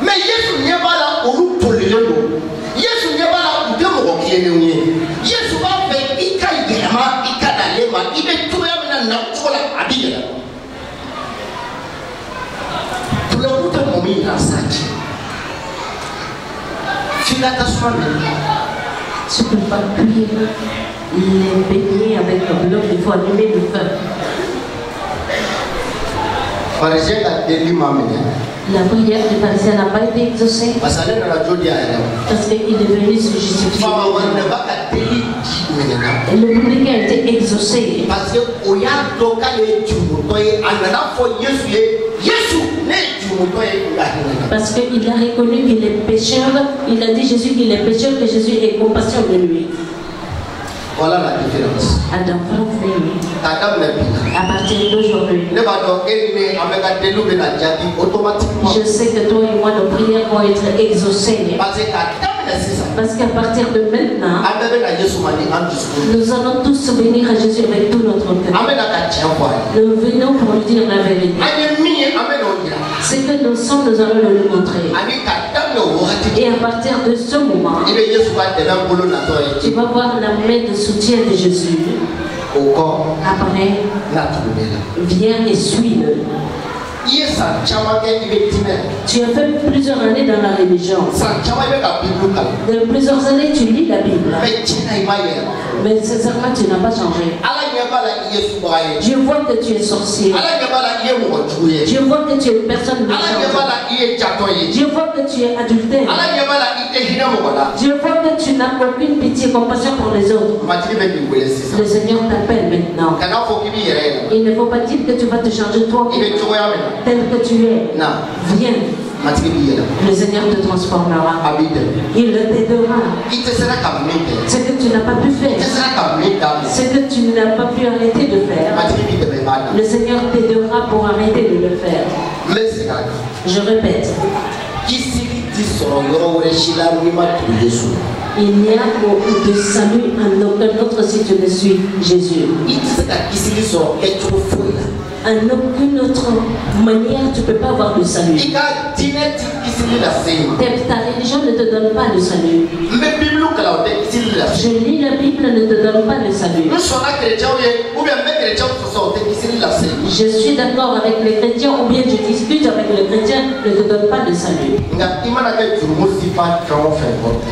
Mais Jésus n'est pas là pour nous tolérer. Jésus n'est pas là pour nous moquer. Jésus va faire Ika Dalema, il est tout le monde dans la habille. Tout le monde est mis dans sa vie. Tu ne peux pas cuire les beignets avec le bloc, il faut allumer le feu. La prière du pharisien n'a pas été exaucée parce qu'il est venu se justifier. Et le public a été exaucé parce qu'il a reconnu qu'il est pécheur. Il a dit Jésus qu'il est pécheur, que Jésus ait compassion de lui. Voilà la différence. À partir d'aujourd'hui, je sais que toi et moi, nos prières vont être exaucées. Parce qu'à partir de maintenant, nous allons tous venir à Jésus avec tout notre cœur. Nous venons pour lui dire la vérité. Ce que nous sommes, nous allons le lui montrer. Et à partir de ce moment, tu vas voir la main de soutien de Jésus. Après, viens et suis-le. Tu as fait plusieurs années dans la religion. De plusieurs années, tu lis la Bible. Mais sincèrement, tu n'as pas changé. Je vois que tu es sorcier. Je vois que tu es une personne méchante. Je vois que tu es adultère. Je vois que tu n'as aucune pitié, compassion pour les autres. Le Seigneur t'appelle maintenant. Il ne faut pas dire que tu vas te changer toi tel que tu es. Viens. Le Seigneur te transformera. Il t'aidera. Ce que tu n'as pas pu faire, ce que tu n'as pas pu arrêter de faire, le Seigneur t'aidera pour arrêter de le faire. Je répète. Il n'y a de salut en aucun autre si tu ne suis Jésus. En aucune autre manière, tu ne peux pas avoir le salut. Ta religion ne te donne pas le salut. Je lis la Bible, ne te donne pas le salut. Je suis d'accord avec les chrétiens ou bien je discute avec les chrétiens, ne te donne pas le salut.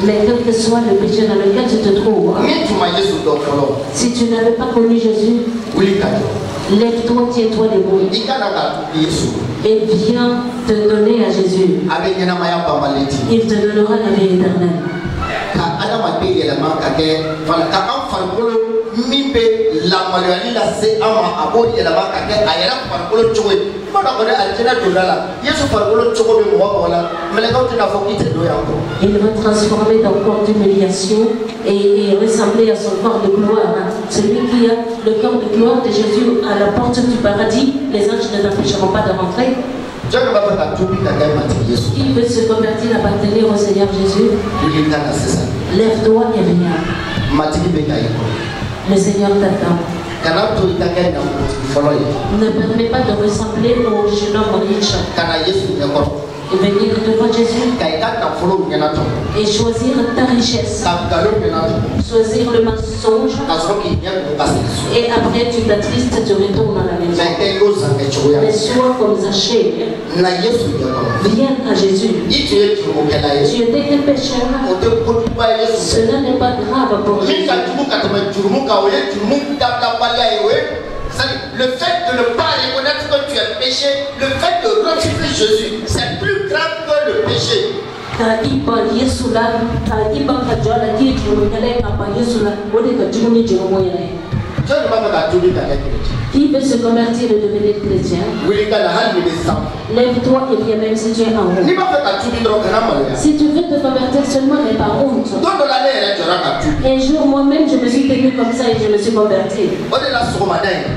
Mais quel que soit le péché dans lequel tu te trouves, si tu n'avais pas connu Jésus, lève-toi, tiens-toi debout et viens te donner à Jésus. Il te donnera la vie éternelle. Il va transformer ton corps d'humiliation et ressembler à son corps de gloire. Celui qui a le corps de gloire de Jésus à la porte du paradis, les anges ne t'empêcheront pas de rentrer. Qui veut se convertir, appartenir au Seigneur Jésus? Lève-toi et viens. Le Seigneur t'attend. Ne permets pas de ressembler au jeune homme riche. Et venir devant Jésus et choisir ta richesse, choisir le mensonge, et après tu t'attristes, tu retournes à la maison. Mais sois comme Zachée, viens à Jésus. Tu étais un pécheur, cela n'est pas grave pour Jésus. Le fait de ne pas reconnaître que tu es péché, le fait de refuser Jésus, c'est plus grave que le péché. Qui veut se convertir et devenir chrétien? Lève-toi et viens même si tu es en honte. Si tu veux te convertir seulement, n'aie pas honte. Un jour, moi-même, je me suis tenu comme ça et je me suis converti.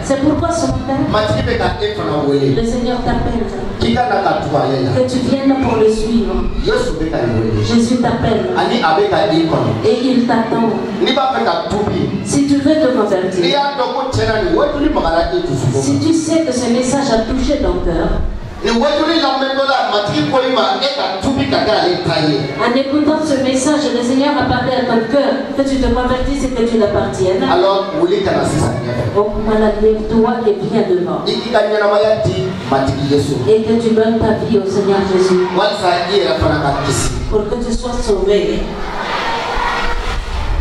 C'est pourquoi ce matin, le Seigneur t'appelle. Que tu viennes pour le suivre. Jésus t'appelle. Et il t'attend. Si tu veux te convertir, si tu sais que ce message a touché ton cœur, en écoutant ce message, le Seigneur a parlé à ton cœur, que tu te convertisses et que tu l'appartiennes. Alors, lève-toi et viens devant. Et que tu donnes ta vie au Seigneur Jésus. Pour que tu sois sauvé.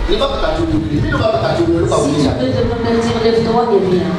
Si tu veux te convertir, lève-toi et viens.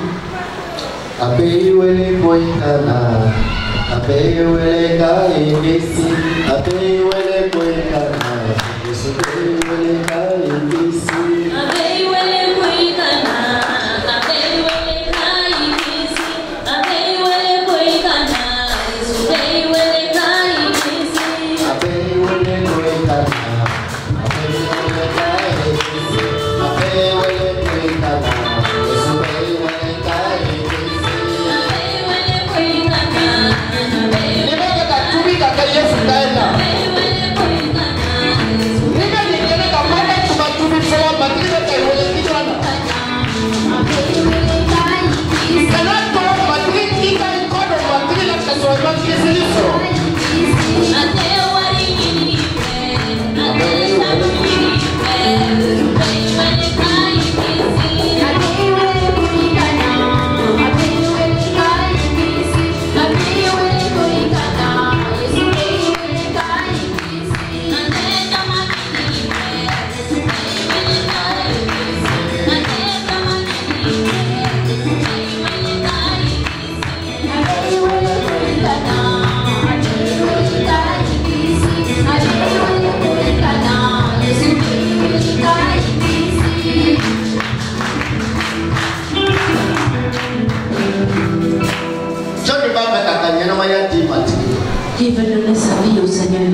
Qui veut donner sa vie au Seigneur?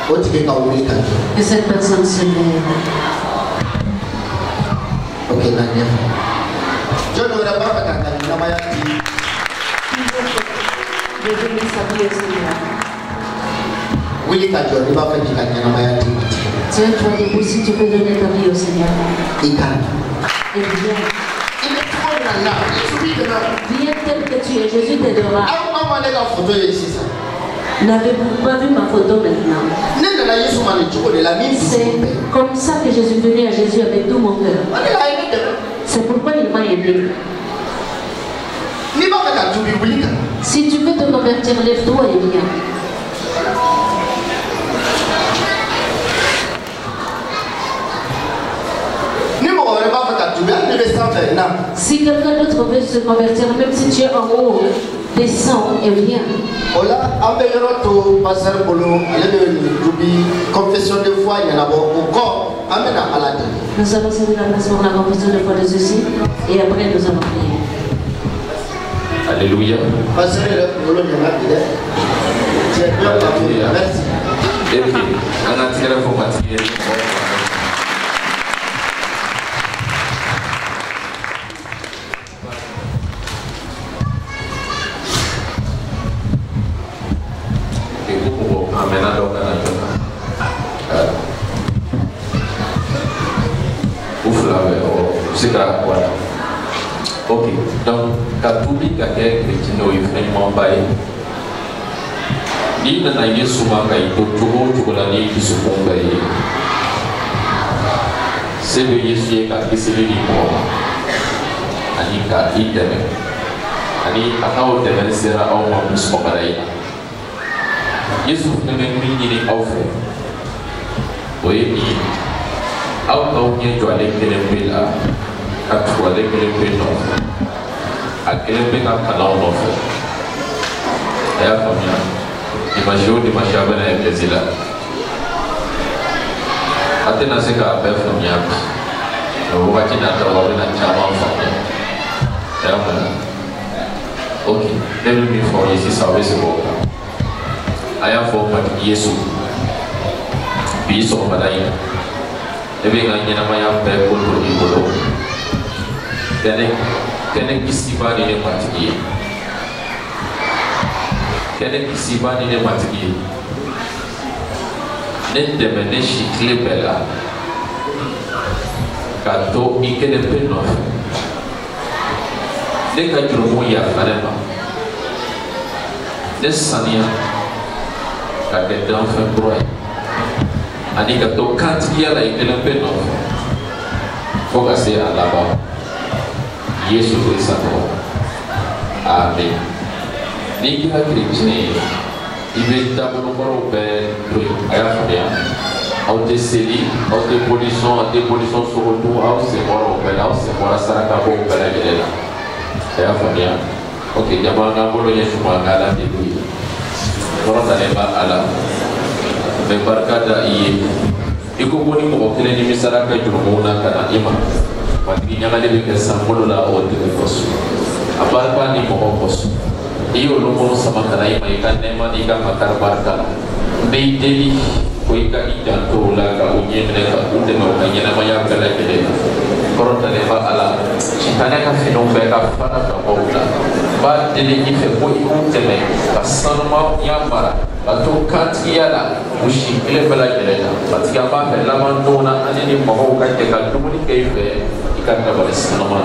Que cette personne se lève. Ok, Daniel. Je ne veux pas donner sa vie au Seigneur. Oui, tiens, toi debout si tu peux donner ta vie au Seigneur. Et viens. Viens tel que tu es, Jésus t'aidera. N'avez-vous pas vu ma photo maintenant? C'est comme ça que je suis venu à Jésus avec tout mon cœur. C'est pourquoi il m'a aidé. Si tu veux te convertir, lève-toi et viens. Si quelqu'un d'autre veut se convertir, même si tu es en haut, descends et viens. Nous allons céder la place pour la confession de foi de ceci et après nous allons prier. Alléluia. Ok, donc, Katoubi Kake, Chrétien, il fait mon bail. Il n'a pas eu souvent qu'il faut toujours l'année qui se font bailler. C'est le Jésus qui a décidé de l'immobilier. Anika ideme. Ani akao deme sera au mamus pokarai. Yesu nengeni ni aufe. Oye ni au kau nye juale kele bela. Katwa le kele bela. à quel point un canal en fait. Et à combien? Dimanche à venir avec les îles. Atena se ka be from ya. O wa tina ta wa na chama family. Okay, let me be for you service work. I am for my Yesu. Be so badai. Ebe nga nyina ma ya be ko to ibolo. Kene kisiba ni ne matiki. Kene kisiba ni ne matiki. Ne deme ne shikle bela. Kato ike de peno. Ne ka jurumu ya farema. Ne sania. Ka de danfe broye. Ani ka to kanti ya la ike de peno. Foka se alaba. Yesu Kristo. Amen. Ni ki hakiri chini. Ibe tabolo koro be aya fabia. Au te seli, au te pollution sur le tout, au c'est mort au bel, au c'est mort à Saraka au bel et là. Aya fabia. Ok, jamanga bolo yesu mangala de lui. Koro taleba ala. Me barkada iye. Iko boni mo kele ni misaraka jurumuna kana ima. Pati nyanga de ke sambolo la o de fosu. Abarpa ni mo fosu. Iyo lomo sama kana ima ikan nema ni ka makar barka. Be deli ko ika ida to la ka unye meneka unde no ka nyana maya kala kede. Korota le ba ala. Chitane ka fino be ka fara ka boula. Ba deli ni fe ko unde me ka sanma yamara. Ba to katiala mushi ile bela kede. Batika ba fe la mandona aneni mo ka te ka dumuni ke fe. Karena pada nama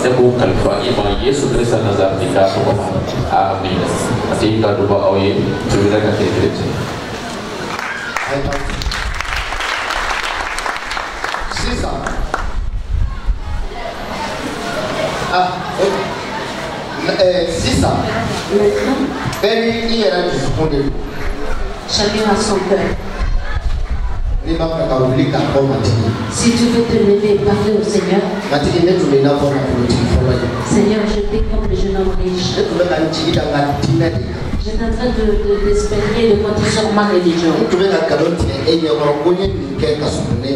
sebuah kalifah iman Yesus Kristus Nazaret kita semua. Amin. Nanti kita doa awal cerita kita itu. Sisa. Sisa. Beri ini ada di sekolah. Chacun a son cœur. Si tu veux te lever et parler au Seigneur, Seigneur, je déclare le jeune homme riche. J'étais en train d'espérer de compter sur ma religion.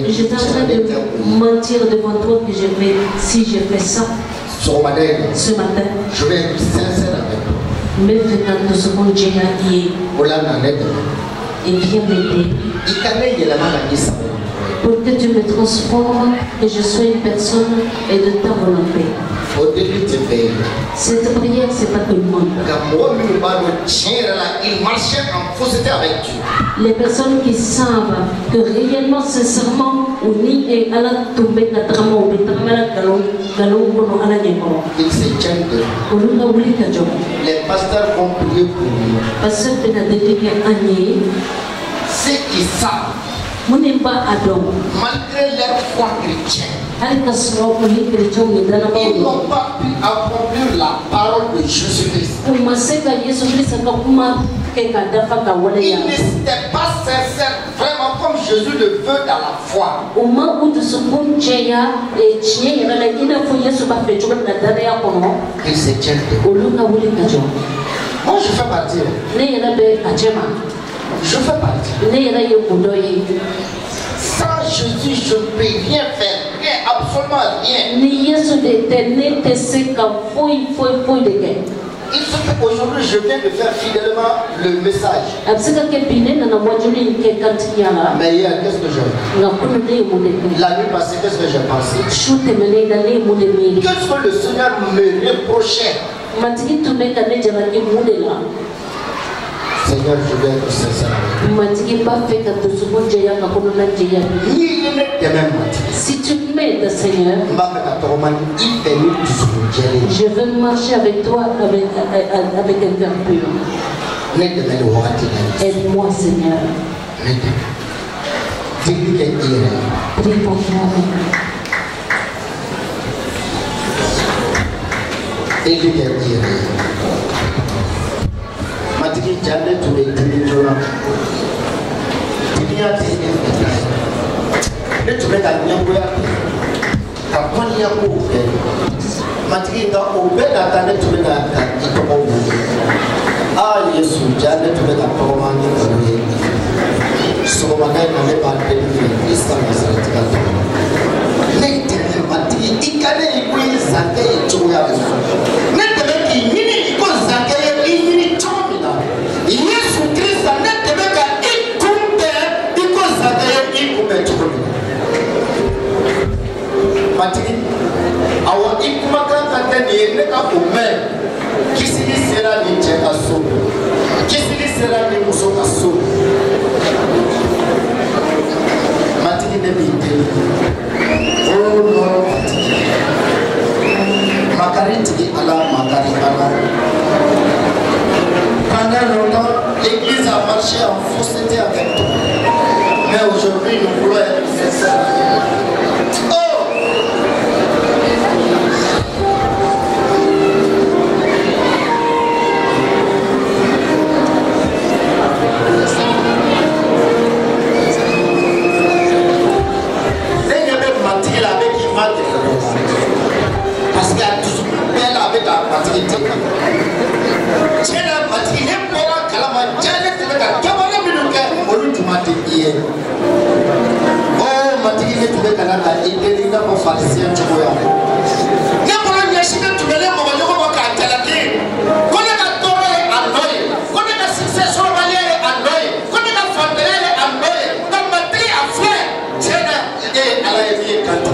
J'étais en train de mentir devant toi que si je fais ça, ce matin, je vais être sincère avec toi. Mais fais-toi ce que Dieu a dit. Et viens m'aider. Pour que tu me transformes, que je sois une personne et de ta volonté. Cette prière, c'est pas tout le monde. Il marchait en fausseté avec Dieu. Les personnes qui savent que réellement, sincèrement, on est à la tombée de la trame ou de la il se tient de les pasteurs vont prier pour nous. Ceux qui savent, malgré leur foi chrétienne, ils n'ont pas pu accomplir la parole de Jésus-Christ. Ils n'étaient pas sincères vraiment comme Jésus le veut dans la foi. Ils se tiennent de moi je fais partie. Je fais partie. Sans Jésus, je ne peux rien faire. Rien, absolument rien. Il se fait qu'aujourd'hui, je viens de faire fidèlement le message. Mais hier, qu'est-ce que j'ai fait? La nuit passée, qu'est-ce que j'ai pensé? Qu'est-ce que le Seigneur me reprochait? Seigneur, je vais être sincère. Si tu m'aides, Seigneur, je veux marcher avec toi avec un cœur pur. Aide-moi, Seigneur. Prie pour moi. Matiki jande tu le tini jola. Tini ya tini. Ne tu le ta nyango ya. Ta kwani ya ko. Matinga obeda tane tumena itomo. Ah Yesu jane tumena pomani kone. So makai na me parte ni Isa Nazareth kato. Nete matinga ikane ikui zake itoya. Nete meki nini iko zake nini chomina. Yesu Kristo nete meka ikumbe iko zake ikume chomina. Matinga awa ikumakanga tani neka ume kisili sera ni cheka so kisili sera ni musoka so matiki ne bite oh no matiki makariti ala makaribana pendant longtemps l'église a marché en fausseté avec toi mais aujourd'hui nous voulons être sincères. Parce qu'il y a toujours belle avec la maturité. C'est la maturité pour la calama. J'ai dit que la caméra minuque au lieu de maturité. Oh, maturité tu veux canada et des gens pour faire si un tu vois. N'a pas le machine tu veux les moments de voir qu'à télé. Qu'on a toré à noyer, qu'on a succès sur le balai à noyer, qu'on a fondé à noyer, qu'on a maté à faire. C'est la et à la vie quand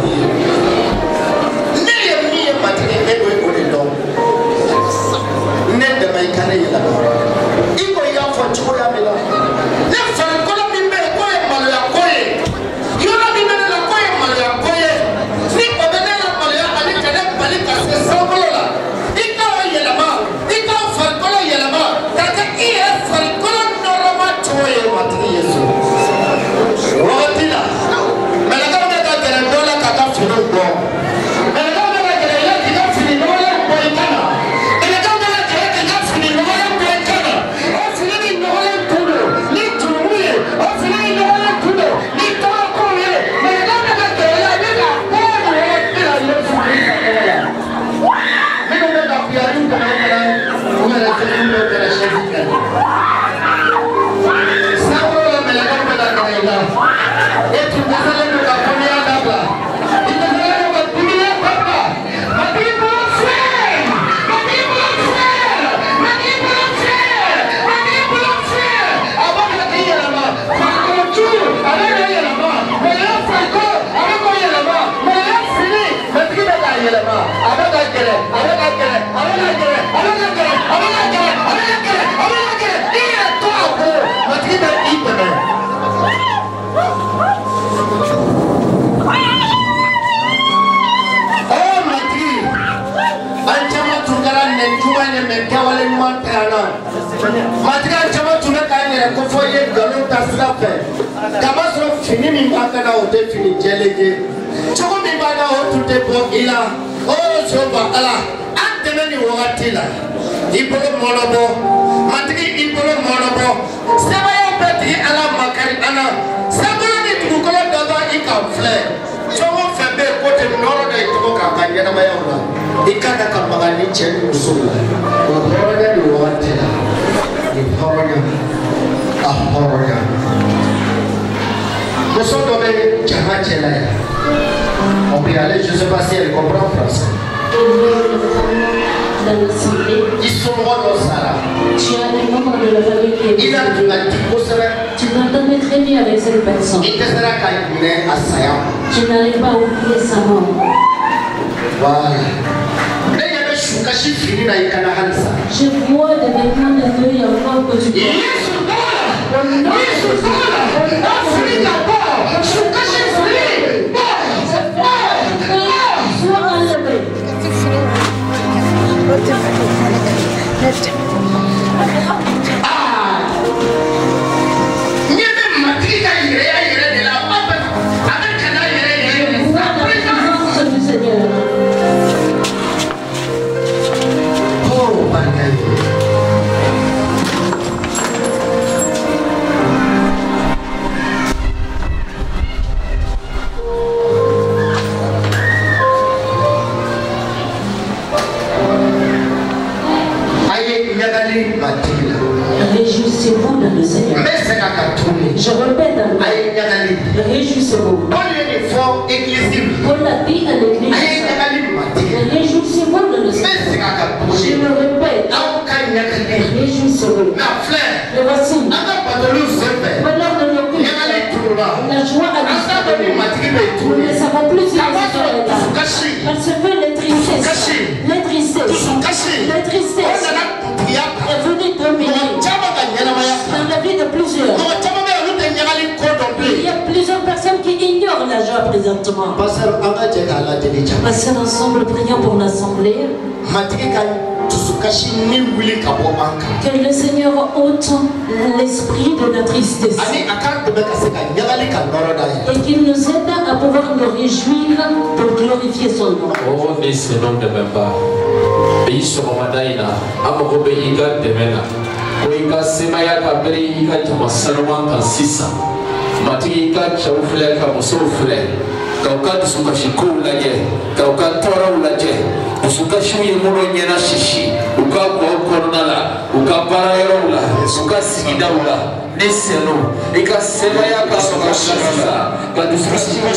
fini min bakana o te fini jelege chogo min bana o tute bo ila o so ba ala antene ni wakati la ibolo monobo matiki ibolo monobo seba yo beti ala makari ana seba ni tukolo dodo ikamfle chogo febe kote noro da ituko kakanya na mayona ikada kamagani cheni musula o horonya ni wakati la ni horonya ahoronya. Nous sommes dans les Djamachelaï. On peut y aller, je ne sais pas si elle comprend en français. Ils sont rois dans Sarah. Tu as des membres de la famille qui est. Il a de la tu t'entendais très bien avec cette personne. Tu n'arrives pas à oublier sa mort. Voilà. Je vois des vêtements de deuil encore que tu vois. Réjouissez-vous. Paul a dit à l'église, réjouissez-vous dans le Seigneur. Je me répète, réjouissez-vous. Et voici, malheur de nos vies, la joie a disparu. Nous ne savons plus si la joie est là. Parce que les tristesses est venue dominer dans la vie de plusieurs. Il y a plusieurs personnes qui ignorent la joie présentement. Passez ensemble, prions pour l'assemblée. Que le Seigneur ôte l'esprit de la tristesse et qu'il nous aide à pouvoir nous réjouir pour glorifier son nom. Oh, mais ce nom ne m'aime pas. Et sur Madaïna, Amogobe Iga Demena, Oika Semaya Kabri Iga Tamasalman Kansisa, Matiga Chaufleka Mosofle, Kaukat Sukashikula, Kaukat Toraulaje, Sukashui Muronyana Shishi, Ukako Kornala, Ukaparayola, Sukasidaula, Neseno, Ika Semaya Kasukashasa, Kadusukashika,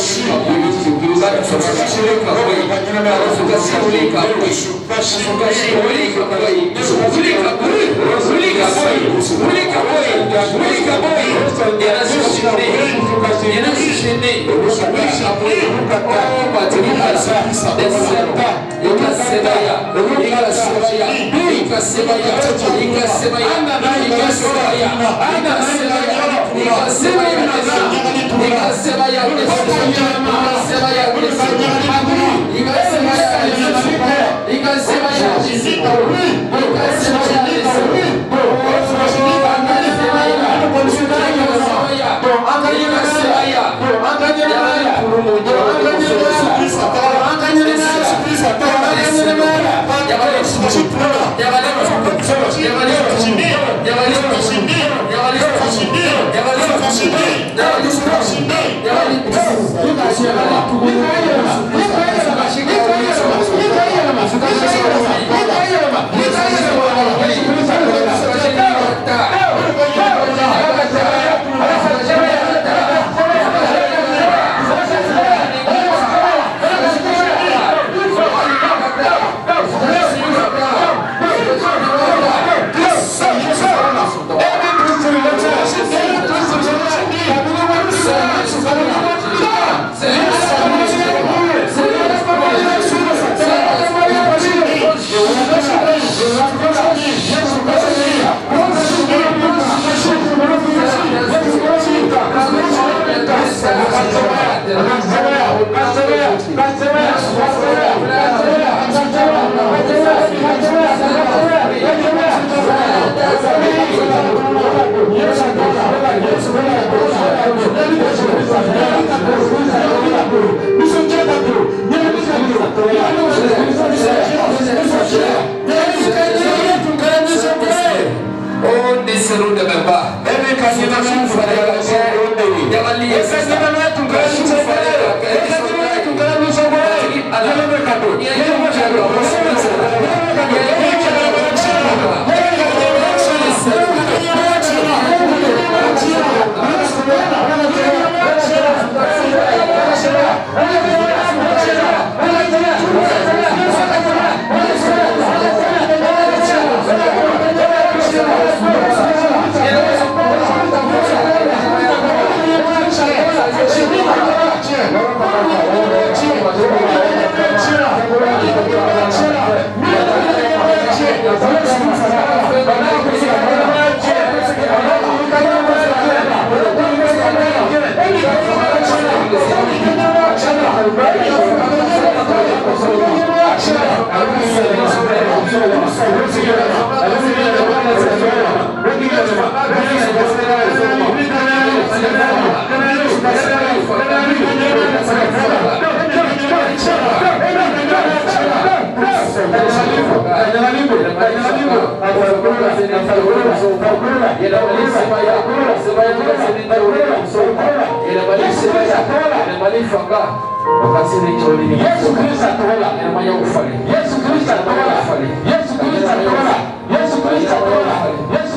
Yes,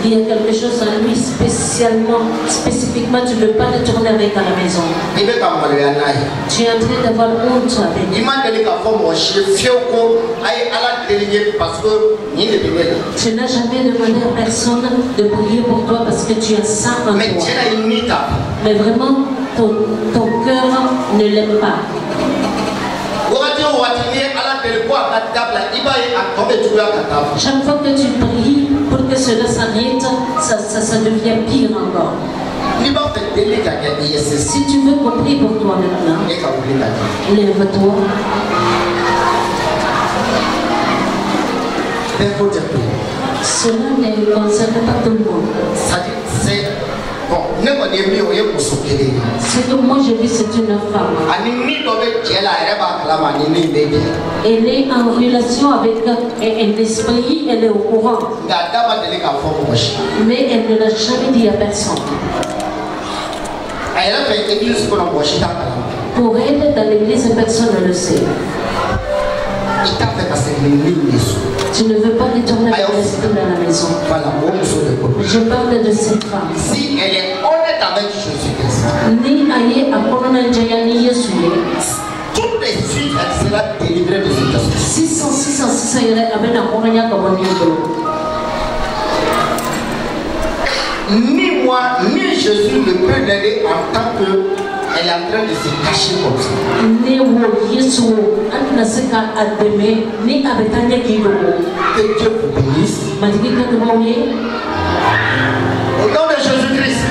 Il y a quelque chose en lui spécifiquement, tu ne veux pas le tourner avec à la maison. Tu es en train d'avoir honte avec lui. Tu n'as jamais demandé à personne de prier pour toi parce que tu as ça en toi. Mais vraiment, ton cœur ne l'aime pas. Chaque fois que tu pries pour que cela s'arrête, ça devient pire encore. Si tu veux qu'on prie pour toi maintenant, lève-toi. Cela ne concerne pas tout le monde. Ce que moi j'ai vu, c'est une femme. Elle est en relation avec un esprit, elle est au courant. Mais elle ne l'a jamais dit à personne. Pour elle, dans l'église, personne ne le sait. Tu ne veux pas retourner avec l'esprit dans la maison. Je parle de cette femme. Si elle est honnête avec Jésus-Christ, tout de suite elle sera délivrée de cette esprit. Ni moi, ni Jésus ne peut l'aider en tant qu'elle est en train de se cacher comme ça. Que Dieu vous bénisse. Au nom de Jésus-Christ.